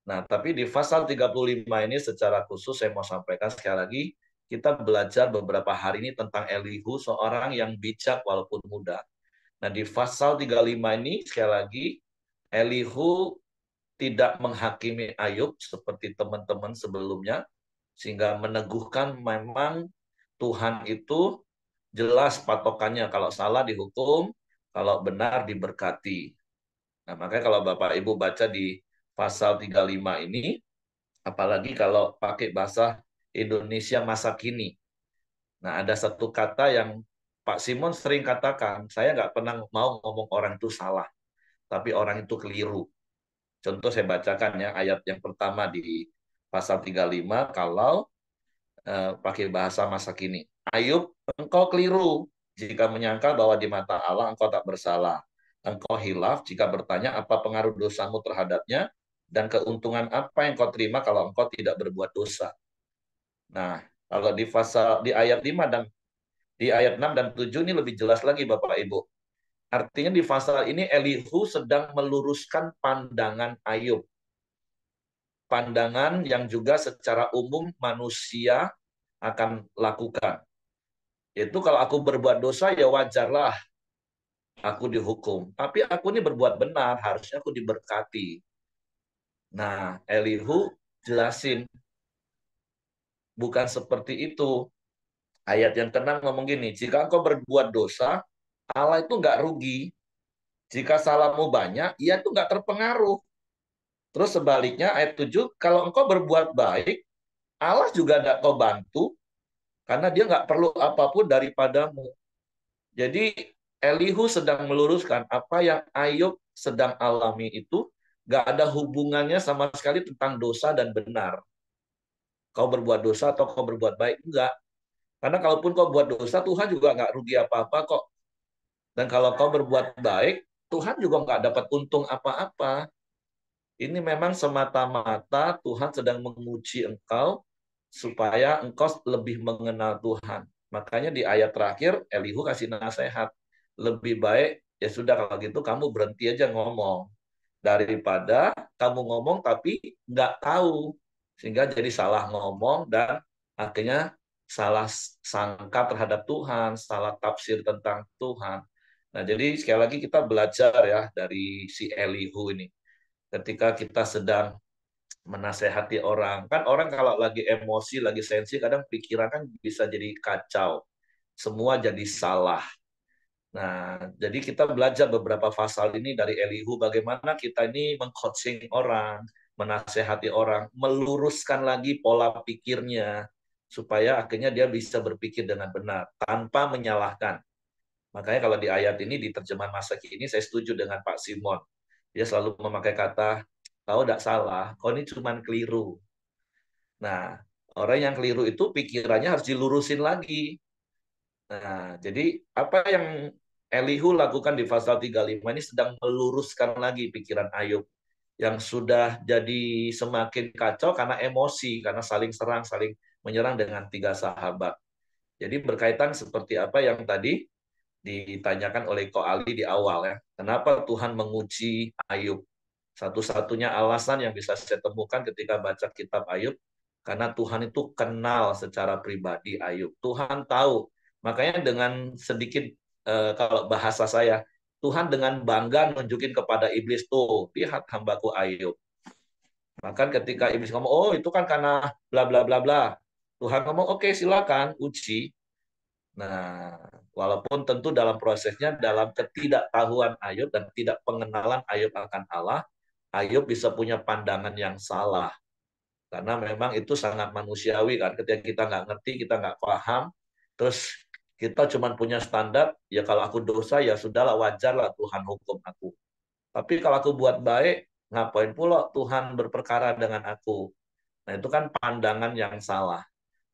Nah, tapi di pasal 35 ini secara khusus saya mau sampaikan sekali lagi, kita belajar beberapa hari ini tentang Elihu, seorang yang bijak walaupun muda. Nah, di pasal 35 ini sekali lagi, Elihu tidak menghakimi Ayub seperti teman-teman sebelumnya, sehingga meneguhkan memang Tuhan itu jelas patokannya, kalau salah dihukum, kalau benar diberkati. Nah, makanya kalau Bapak Ibu baca di pasal 35 ini, apalagi kalau pakai bahasa Indonesia masa kini. Nah, ada satu kata yang Pak Simon sering katakan, saya nggak pernah mau ngomong orang itu salah, tapi orang itu keliru. Contoh saya bacakan ya, ayat yang pertama di pasal 35, kalau pakai bahasa masa kini. Ayub, engkau keliru jika menyangka bahwa di mata Allah engkau tak bersalah. Engkau hilaf jika bertanya apa pengaruh dosamu terhadapnya dan keuntungan apa yang kau terima kalau engkau tidak berbuat dosa. Nah, kalau di ayat 5 dan di ayat 6 dan 7 ini lebih jelas lagi Bapak Ibu. Artinya di pasal ini Elihu sedang meluruskan pandangan Ayub. Pandangan yang juga secara umum manusia akan lakukan. Itu kalau aku berbuat dosa ya wajarlah aku dihukum. Tapi aku ini berbuat benar, harusnya aku diberkati. Nah, Elihu jelasin, bukan seperti itu. Ayat yang tenang ngomong gini, jika engkau berbuat dosa, Allah itu nggak rugi. Jika salahmu banyak, ia itu nggak terpengaruh. Terus sebaliknya ayat 7, kalau engkau berbuat baik, Allah juga nggak kau bantu, karena dia nggak perlu apapun daripadamu. Jadi Elihu sedang meluruskan apa yang Ayub sedang alami itu nggak ada hubungannya sama sekali tentang dosa dan benar. Kau berbuat dosa atau kau berbuat baik, enggak. Karena kalaupun kau buat dosa, Tuhan juga nggak rugi apa-apa kok. Dan kalau kau berbuat baik, Tuhan juga nggak dapat untung apa-apa. Ini memang semata-mata Tuhan sedang menguji engkau supaya engkau lebih mengenal Tuhan. Makanya di ayat terakhir Elihu kasih nasihat. Lebih baik ya sudah kalau gitu kamu berhenti aja ngomong daripada kamu ngomong tapi nggak tahu sehingga jadi salah ngomong dan akhirnya salah sangka terhadap Tuhan, salah tafsir tentang Tuhan. Nah, jadi sekali lagi kita belajar ya dari si Elihu ini. Ketika kita sedang menasehati orang. Kan orang kalau lagi emosi, lagi sensi, kadang pikiran kan bisa jadi kacau. Semua jadi salah. Nah, jadi kita belajar beberapa pasal ini dari Elihu, bagaimana kita ini mengcoaching orang, menasehati orang, meluruskan lagi pola pikirnya, supaya akhirnya dia bisa berpikir dengan benar, tanpa menyalahkan. Makanya kalau di ayat ini, di terjemahan masa kini, saya setuju dengan Pak Simon. Dia selalu memakai kata, kau tidak salah, kau ini cuma keliru. Nah, orang yang keliru itu pikirannya harus dilurusin lagi. Nah, jadi apa yang Elihu lakukan di pasal 35 ini sedang meluruskan lagi pikiran Ayub yang sudah jadi semakin kacau karena emosi, karena saling serang, saling menyerang dengan tiga sahabat. Jadi berkaitan seperti apa yang tadi ditanyakan oleh Ko Ali di awal ya. Kenapa Tuhan menguji Ayub? Satu-satunya alasan yang bisa saya temukan ketika baca kitab Ayub, karena Tuhan itu kenal secara pribadi Ayub. Tuhan tahu. Makanya dengan sedikit, kalau bahasa saya, Tuhan dengan bangga nunjukin kepada iblis, tuh, lihat hambaku Ayub. Bahkan ketika iblis ngomong, oh itu kan karena bla bla bla bla. Tuhan ngomong, oke silakan, uji. Nah, walaupun tentu dalam prosesnya, dalam ketidaktahuan Ayub dan tidak pengenalan Ayub akan Allah, Ayub bisa punya pandangan yang salah. Karena memang itu sangat manusiawi kan. Ketika kita nggak ngerti, kita nggak paham, terus kita cuma punya standar, ya kalau aku dosa, ya sudahlah, wajarlah Tuhan hukum aku. Tapi kalau aku buat baik, ngapain pula Tuhan berperkara dengan aku? Nah, itu kan pandangan yang salah.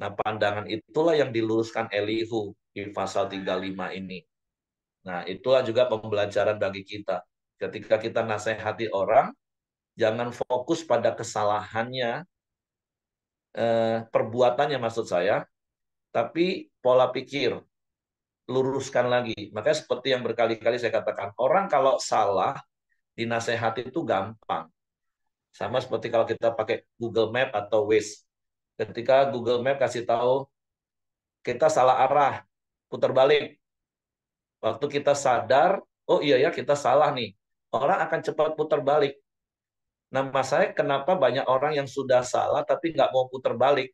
Nah, pandangan itulah yang diluruskan Elihu di pasal 35 ini. Nah, itulah juga pembelajaran bagi kita. Ketika kita nasihati orang, jangan fokus pada kesalahannya, perbuatannya maksud saya, tapi pola pikir, luruskan lagi. Makanya seperti yang berkali-kali saya katakan, orang kalau salah, dinasehati itu gampang. Sama seperti kalau kita pakai Google Map atau Waze. Ketika Google Map kasih tahu, kita salah arah, putar balik. Waktu kita sadar, oh iya ya kita salah nih. Orang akan cepat putar balik. Nah, masalahnya kenapa banyak orang yang sudah salah tapi nggak mau putar balik?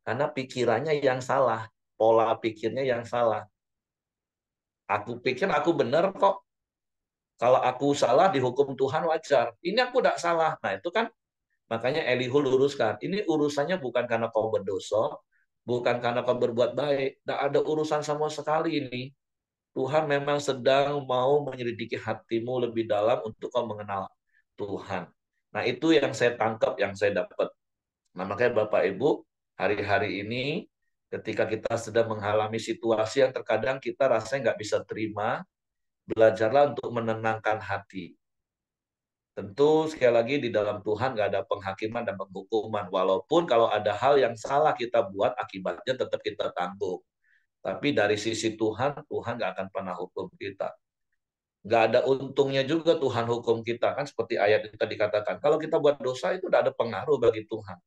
Karena pikirannya yang salah, pola pikirnya yang salah. Aku pikir aku benar kok. Kalau aku salah dihukum Tuhan wajar. Ini aku tidak salah. Nah itu kan makanya Elihu luruskan. Ini urusannya bukan karena kau berdosa, bukan karena kau berbuat baik. Tidak ada urusan sama sekali ini. Tuhan memang sedang mau menyelidiki hatimu lebih dalam untuk kau mengenal Tuhan. Nah itu yang saya tangkap, yang saya dapat. Nah makanya Bapak Ibu, hari-hari ini ketika kita sedang mengalami situasi yang terkadang kita rasanya nggak bisa terima, belajarlah untuk menenangkan hati. Tentu sekali lagi di dalam Tuhan nggak ada penghakiman dan penghukuman. Walaupun kalau ada hal yang salah kita buat, akibatnya tetap kita tanggung. Tapi dari sisi Tuhan, Tuhan nggak akan pernah hukum kita. Nggak ada untungnya juga Tuhan hukum kita. Kan seperti ayat itu tadi dikatakan. Kalau kita buat dosa itu tidak ada pengaruh bagi Tuhan.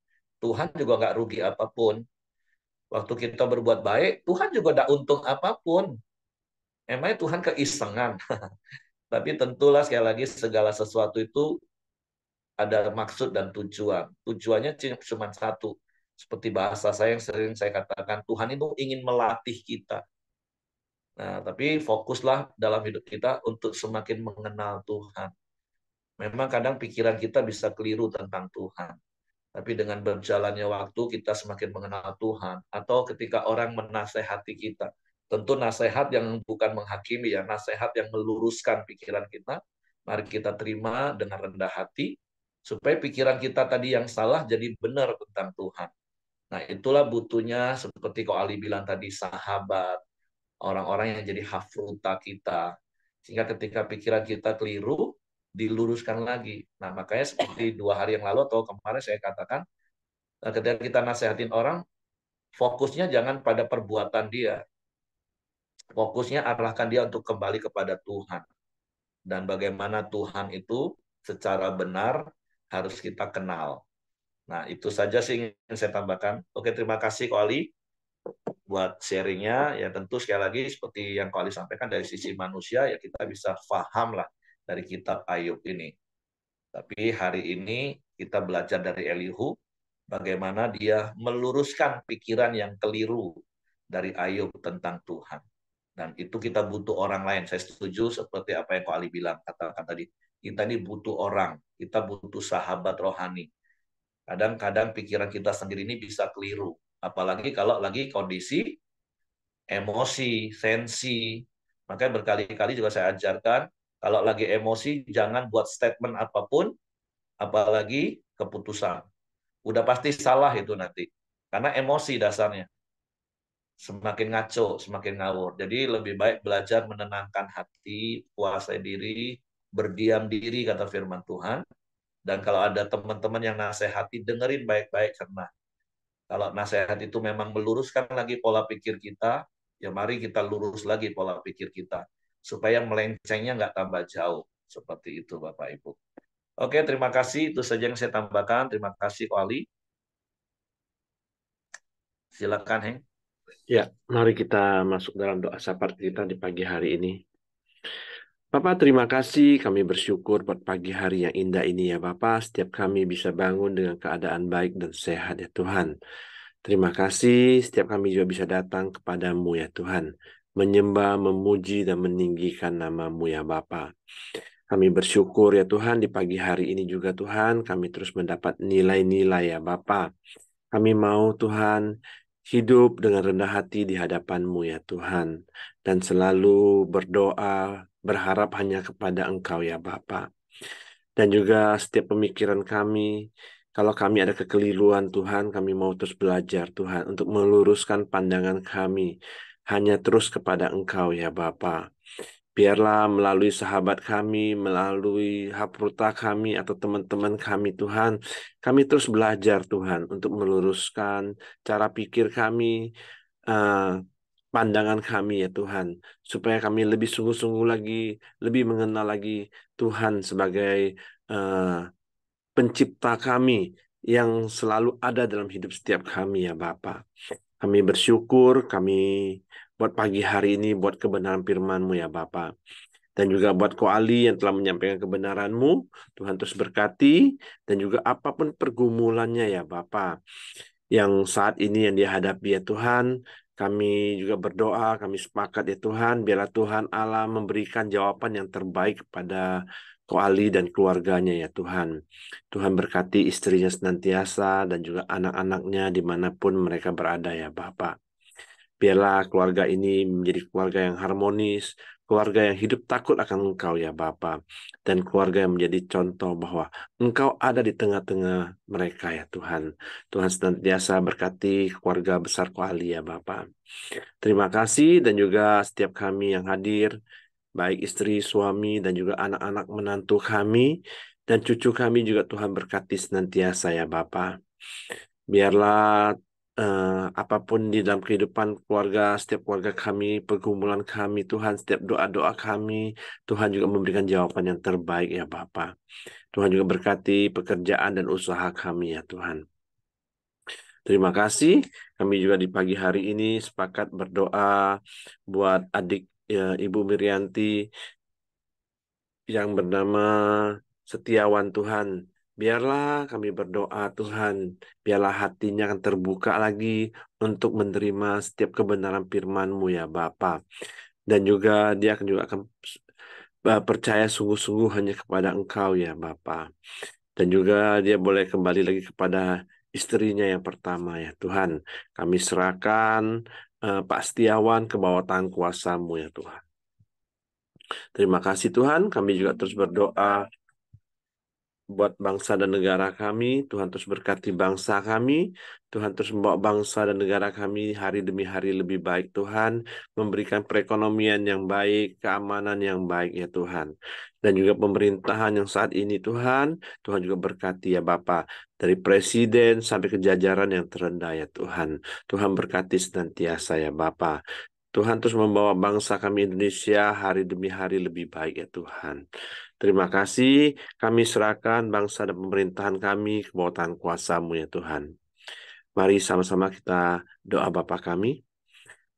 Tuhan juga nggak rugi apapun. Waktu kita berbuat baik, Tuhan juga tidak untung apapun. Emangnya Tuhan keisengan. Tapi tentulah sekali lagi segala sesuatu itu ada maksud dan tujuan. Tujuannya cuma satu. Seperti bahasa saya yang sering saya katakan, Tuhan itu ingin melatih kita. Nah, tapi fokuslah dalam hidup kita untuk semakin mengenal Tuhan. Memang kadang pikiran kita bisa keliru tentang Tuhan. Tapi dengan berjalannya waktu kita semakin mengenal Tuhan. Atau ketika orang menasehati kita. Tentu nasihat yang bukan menghakimi ya, nasihat yang meluruskan pikiran kita. Mari kita terima dengan rendah hati supaya pikiran kita tadi yang salah jadi benar tentang Tuhan. Nah, itulah butuhnya seperti Ko Ali bilang tadi, sahabat, orang-orang yang jadi hafruta kita. Sehingga ketika pikiran kita keliru, diluruskan lagi. Nah, makanya seperti 2 hari yang lalu atau kemarin saya katakan, ketika kita nasihatin orang, fokusnya jangan pada perbuatan dia. Fokusnya arahkan dia untuk kembali kepada Tuhan. Dan bagaimana Tuhan itu secara benar harus kita kenal. Nah, itu saja sih yang saya tambahkan. Oke, terima kasih Ko Ali buat sharingnya. Ya tentu sekali lagi seperti yang Ko Ali sampaikan dari sisi manusia, ya kita bisa paham lah dari kitab Ayub ini. Tapi hari ini kita belajar dari Elihu, bagaimana dia meluruskan pikiran yang keliru dari Ayub tentang Tuhan. Dan itu kita butuh orang lain. Saya setuju seperti apa yang Ko Ali bilang, katakan tadi. Kita ini butuh orang, kita butuh sahabat rohani. Kadang-kadang pikiran kita sendiri ini bisa keliru. Apalagi kalau lagi kondisi emosi, sensi. Makanya berkali-kali juga saya ajarkan, kalau lagi emosi jangan buat statement apapun, apalagi keputusan. Udah pasti salah itu nanti. Karena emosi dasarnya. Semakin ngaco, semakin ngawur. Jadi lebih baik belajar menenangkan hati, kuasai diri, berdiam diri, kata firman Tuhan. Dan kalau ada teman-teman yang nasihati, dengerin baik-baik, karena kalau nasihat itu memang meluruskan lagi pola pikir kita, ya mari kita lurus lagi pola pikir kita. Supaya melencengnya nggak tambah jauh. Seperti itu Bapak Ibu. Oke, terima kasih. Itu saja yang saya tambahkan. Terima kasih Ko Ali. Silakan, Heng. Ya, mari kita masuk dalam doa syafaat kita di pagi hari ini. Bapak, terima kasih. Kami bersyukur buat pagi hari yang indah ini ya Bapak. Setiap kami bisa bangun dengan keadaan baik dan sehat ya Tuhan. Terima kasih. Setiap kami juga bisa datang kepadamu ya Tuhan. Menyembah, memuji, dan meninggikan namamu ya Bapa. Kami bersyukur ya Tuhan di pagi hari ini juga Tuhan. Kami terus mendapat nilai-nilai ya Bapa. Kami mau Tuhan hidup dengan rendah hati di hadapan-Mu ya Tuhan. Dan selalu berdoa, berharap hanya kepada Engkau ya Bapa. Dan juga setiap pemikiran kami, kalau kami ada kekeliruan Tuhan, kami mau terus belajar Tuhan untuk meluruskan pandangan kami hanya terus kepada Engkau ya Bapa. Biarlah melalui sahabat kami, melalui hapruta kami atau teman-teman kami Tuhan, kami terus belajar Tuhan untuk meluruskan cara pikir kami, pandangan kami ya Tuhan, supaya kami lebih sungguh-sungguh lagi, lebih mengenal lagi Tuhan sebagai pencipta kami yang selalu ada dalam hidup setiap kami ya Bapa. Kami bersyukur, kami buat pagi hari ini, buat kebenaran firman-Mu ya Bapa. Dan juga buat Ko Ali yang telah menyampaikan kebenaran-Mu, Tuhan terus berkati, dan juga apapun pergumulannya ya Bapa, yang saat ini yang dihadapi ya Tuhan, kami juga berdoa, kami sepakat ya Tuhan, biarlah Tuhan Allah memberikan jawaban yang terbaik kepada Ko Ali dan keluarganya ya Tuhan. Tuhan berkati istrinya senantiasa dan juga anak-anaknya dimanapun mereka berada ya Bapa. Biarlah keluarga ini menjadi keluarga yang harmonis, keluarga yang hidup takut akan Engkau ya Bapa, dan keluarga yang menjadi contoh bahwa Engkau ada di tengah-tengah mereka ya Tuhan. Tuhan senantiasa berkati keluarga besar Ko Ali ya Bapa. Terima kasih dan juga setiap kami yang hadir, baik istri, suami, dan juga anak-anak menantu kami, dan cucu kami juga Tuhan berkati senantiasa ya Bapa. Biarlah apapun di dalam kehidupan keluarga, setiap keluarga kami, pergumulan kami, Tuhan, setiap doa-doa kami, Tuhan juga memberikan jawaban yang terbaik ya Bapa. Tuhan juga berkati pekerjaan dan usaha kami ya Tuhan. Terima kasih. Kami juga di pagi hari ini sepakat berdoa buat adik Ibu Mirianti yang bernama Setiawan Tuhan. Biarlah kami berdoa Tuhan, biarlah hatinya akan terbuka lagi untuk menerima setiap kebenaran firman-Mu ya Bapa. Dan juga dia akan percaya sungguh-sungguh hanya kepada Engkau ya Bapa. Dan juga dia boleh kembali lagi kepada istrinya yang pertama ya Tuhan. Kami serahkan Pak Setiawan ke bawah tangan kuasa-Mu ya Tuhan. Terima kasih Tuhan, kami juga terus berdoa buat bangsa dan negara kami. Tuhan terus berkati bangsa kami. Tuhan terus membawa bangsa dan negara kami hari demi hari lebih baik, Tuhan. Memberikan perekonomian yang baik, keamanan yang baik ya Tuhan. Dan juga pemerintahan yang saat ini Tuhan. Tuhan juga berkati ya Bapa. Dari presiden sampai ke jajaran yang terendah ya Tuhan. Tuhan berkati senantiasa ya Bapa. Tuhan terus membawa bangsa kami Indonesia hari demi hari lebih baik ya Tuhan. Terima kasih, kami serahkan bangsa dan pemerintahan kami ke bawah tangan kuasa-Mu ya Tuhan. Mari sama-sama kita doa Bapa kami.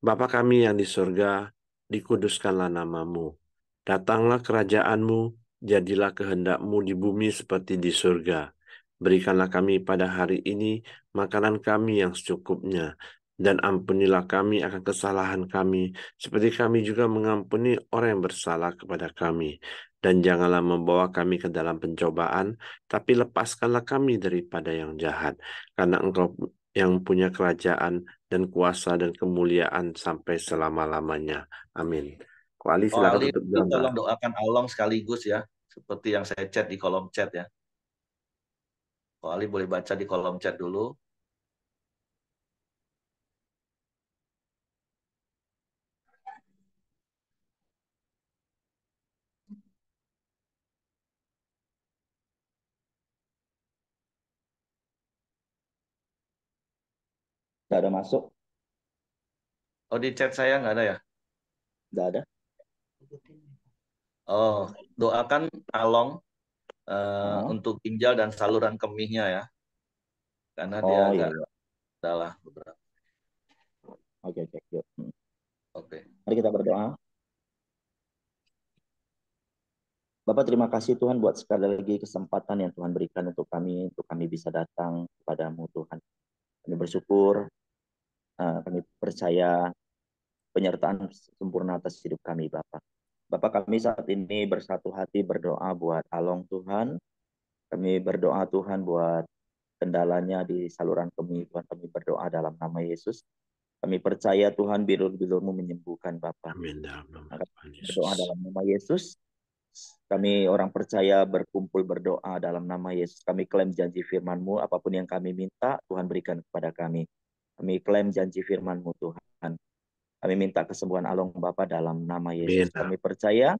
Bapa kami yang di surga, dikuduskanlah nama-Mu. Datanglah kerajaan-Mu, jadilah kehendak-Mu di bumi seperti di surga. Berikanlah kami pada hari ini makanan kami yang secukupnya, dan ampunilah kami akan kesalahan kami, seperti kami juga mengampuni orang yang bersalah kepada kami. Dan janganlah membawa kami ke dalam pencobaan, tapi lepaskanlah kami daripada yang jahat. Karena Engkau yang punya kerajaan dan kuasa dan kemuliaan sampai selama-lamanya. Amin. Ko Ali, Oh silakan Ali, tutup itu dengan tolong doa. doakan Along sekaligus ya, seperti yang saya chat di kolom chat ya. Ko Ali boleh baca di kolom chat dulu. Nggak ada masuk, Oh di chat saya nggak ada ya? nggak ada. Oh, doakan Along Oh, untuk ginjal dan saluran kemihnya ya, karena dia oh iya, agak iya. salah beberapa. Oke, oke, yuk. Oke. Mari kita berdoa. Bapak, terima kasih Tuhan buat sekali lagi kesempatan yang Tuhan berikan untuk kami bisa datang kepadamu Tuhan. Kami bersyukur, kami percaya penyertaan sempurna atas hidup kami Bapak. Bapak, kami saat ini bersatu hati berdoa buat Along Tuhan. Kami berdoa Tuhan buat kendalanya di saluran kemih Tuhan. Kami berdoa dalam nama Yesus. Kami percaya Tuhan bilur-bilur-Mu menyembuhkan Bapak. Amin dalam nama Kami Tuhan berdoa Yesus. dalam nama Yesus. Kami orang percaya berkumpul berdoa dalam nama Yesus. Kami klaim janji firman-Mu, apapun yang kami minta, Tuhan berikan kepada kami. Kami klaim janji firman-Mu Tuhan. Kami minta kesembuhan Along Bapa dalam nama Amin. Yesus. Kami percaya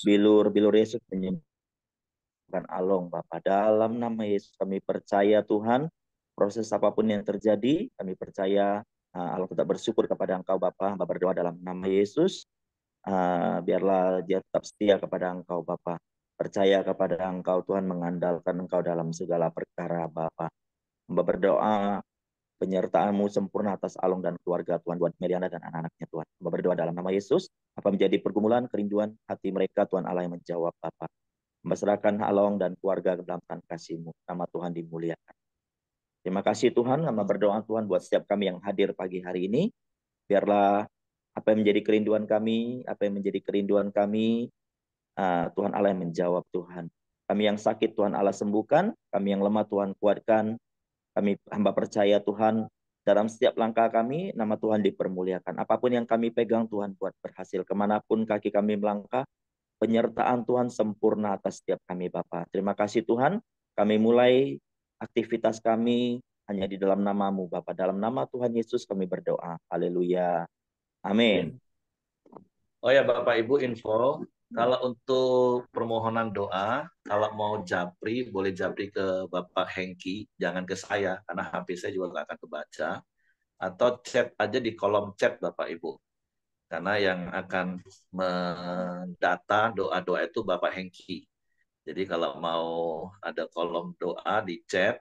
bilur Yesus menyembuhkan Along Bapa. Dalam nama Yesus kami percaya Tuhan, proses apapun yang terjadi, kami percaya Along tetap bersyukur kepada Engkau Bapa. Bapa berdoa dalam nama Yesus. Biarlah dia tetap setia kepada Engkau Bapa. Percaya kepada Engkau Tuhan, mengandalkan Engkau dalam segala perkara Bapa. Hamba berdoa penyertaan-Mu sempurna atas Along dan keluarga Tuhan, buat Meliana dan anak-anaknya Tuhan. Hamba berdoa dalam nama Yesus, apa menjadi pergumulan, kerinduan hati mereka Tuhan Allah yang menjawab Bapa. Hamba serahkan Along dan keluarga ke dalam tangan kasih-Mu. Nama Tuhan dimuliakan. Terima kasih Tuhan, hamba berdoa Tuhan buat setiap kami yang hadir pagi hari ini. Biarlah apa yang menjadi kerinduan kami, Tuhan Allah yang menjawab Tuhan. Kami yang sakit Tuhan Allah sembuhkan, kami yang lemah Tuhan kuatkan. Kami hamba percaya Tuhan, dalam setiap langkah kami, nama Tuhan dipermuliakan. Apapun yang kami pegang Tuhan buat berhasil. Kemanapun kaki kami melangkah, penyertaan Tuhan sempurna atas setiap kami Bapa. Terima kasih Tuhan, kami mulai aktivitas kami hanya di dalam nama-Mu Bapa. Dalam nama Tuhan Yesus kami berdoa. Haleluya. Amin. Oh ya Bapak Ibu info, kalau untuk permohonan doa, kalau mau japri, boleh japri ke Bapak Hengki, jangan ke saya, karena HP saya juga nggak akan kebaca. Atau chat aja di kolom chat Bapak Ibu. Karena yang akan mendata doa-doa itu Bapak Hengki. Jadi kalau mau ada kolom doa di chat,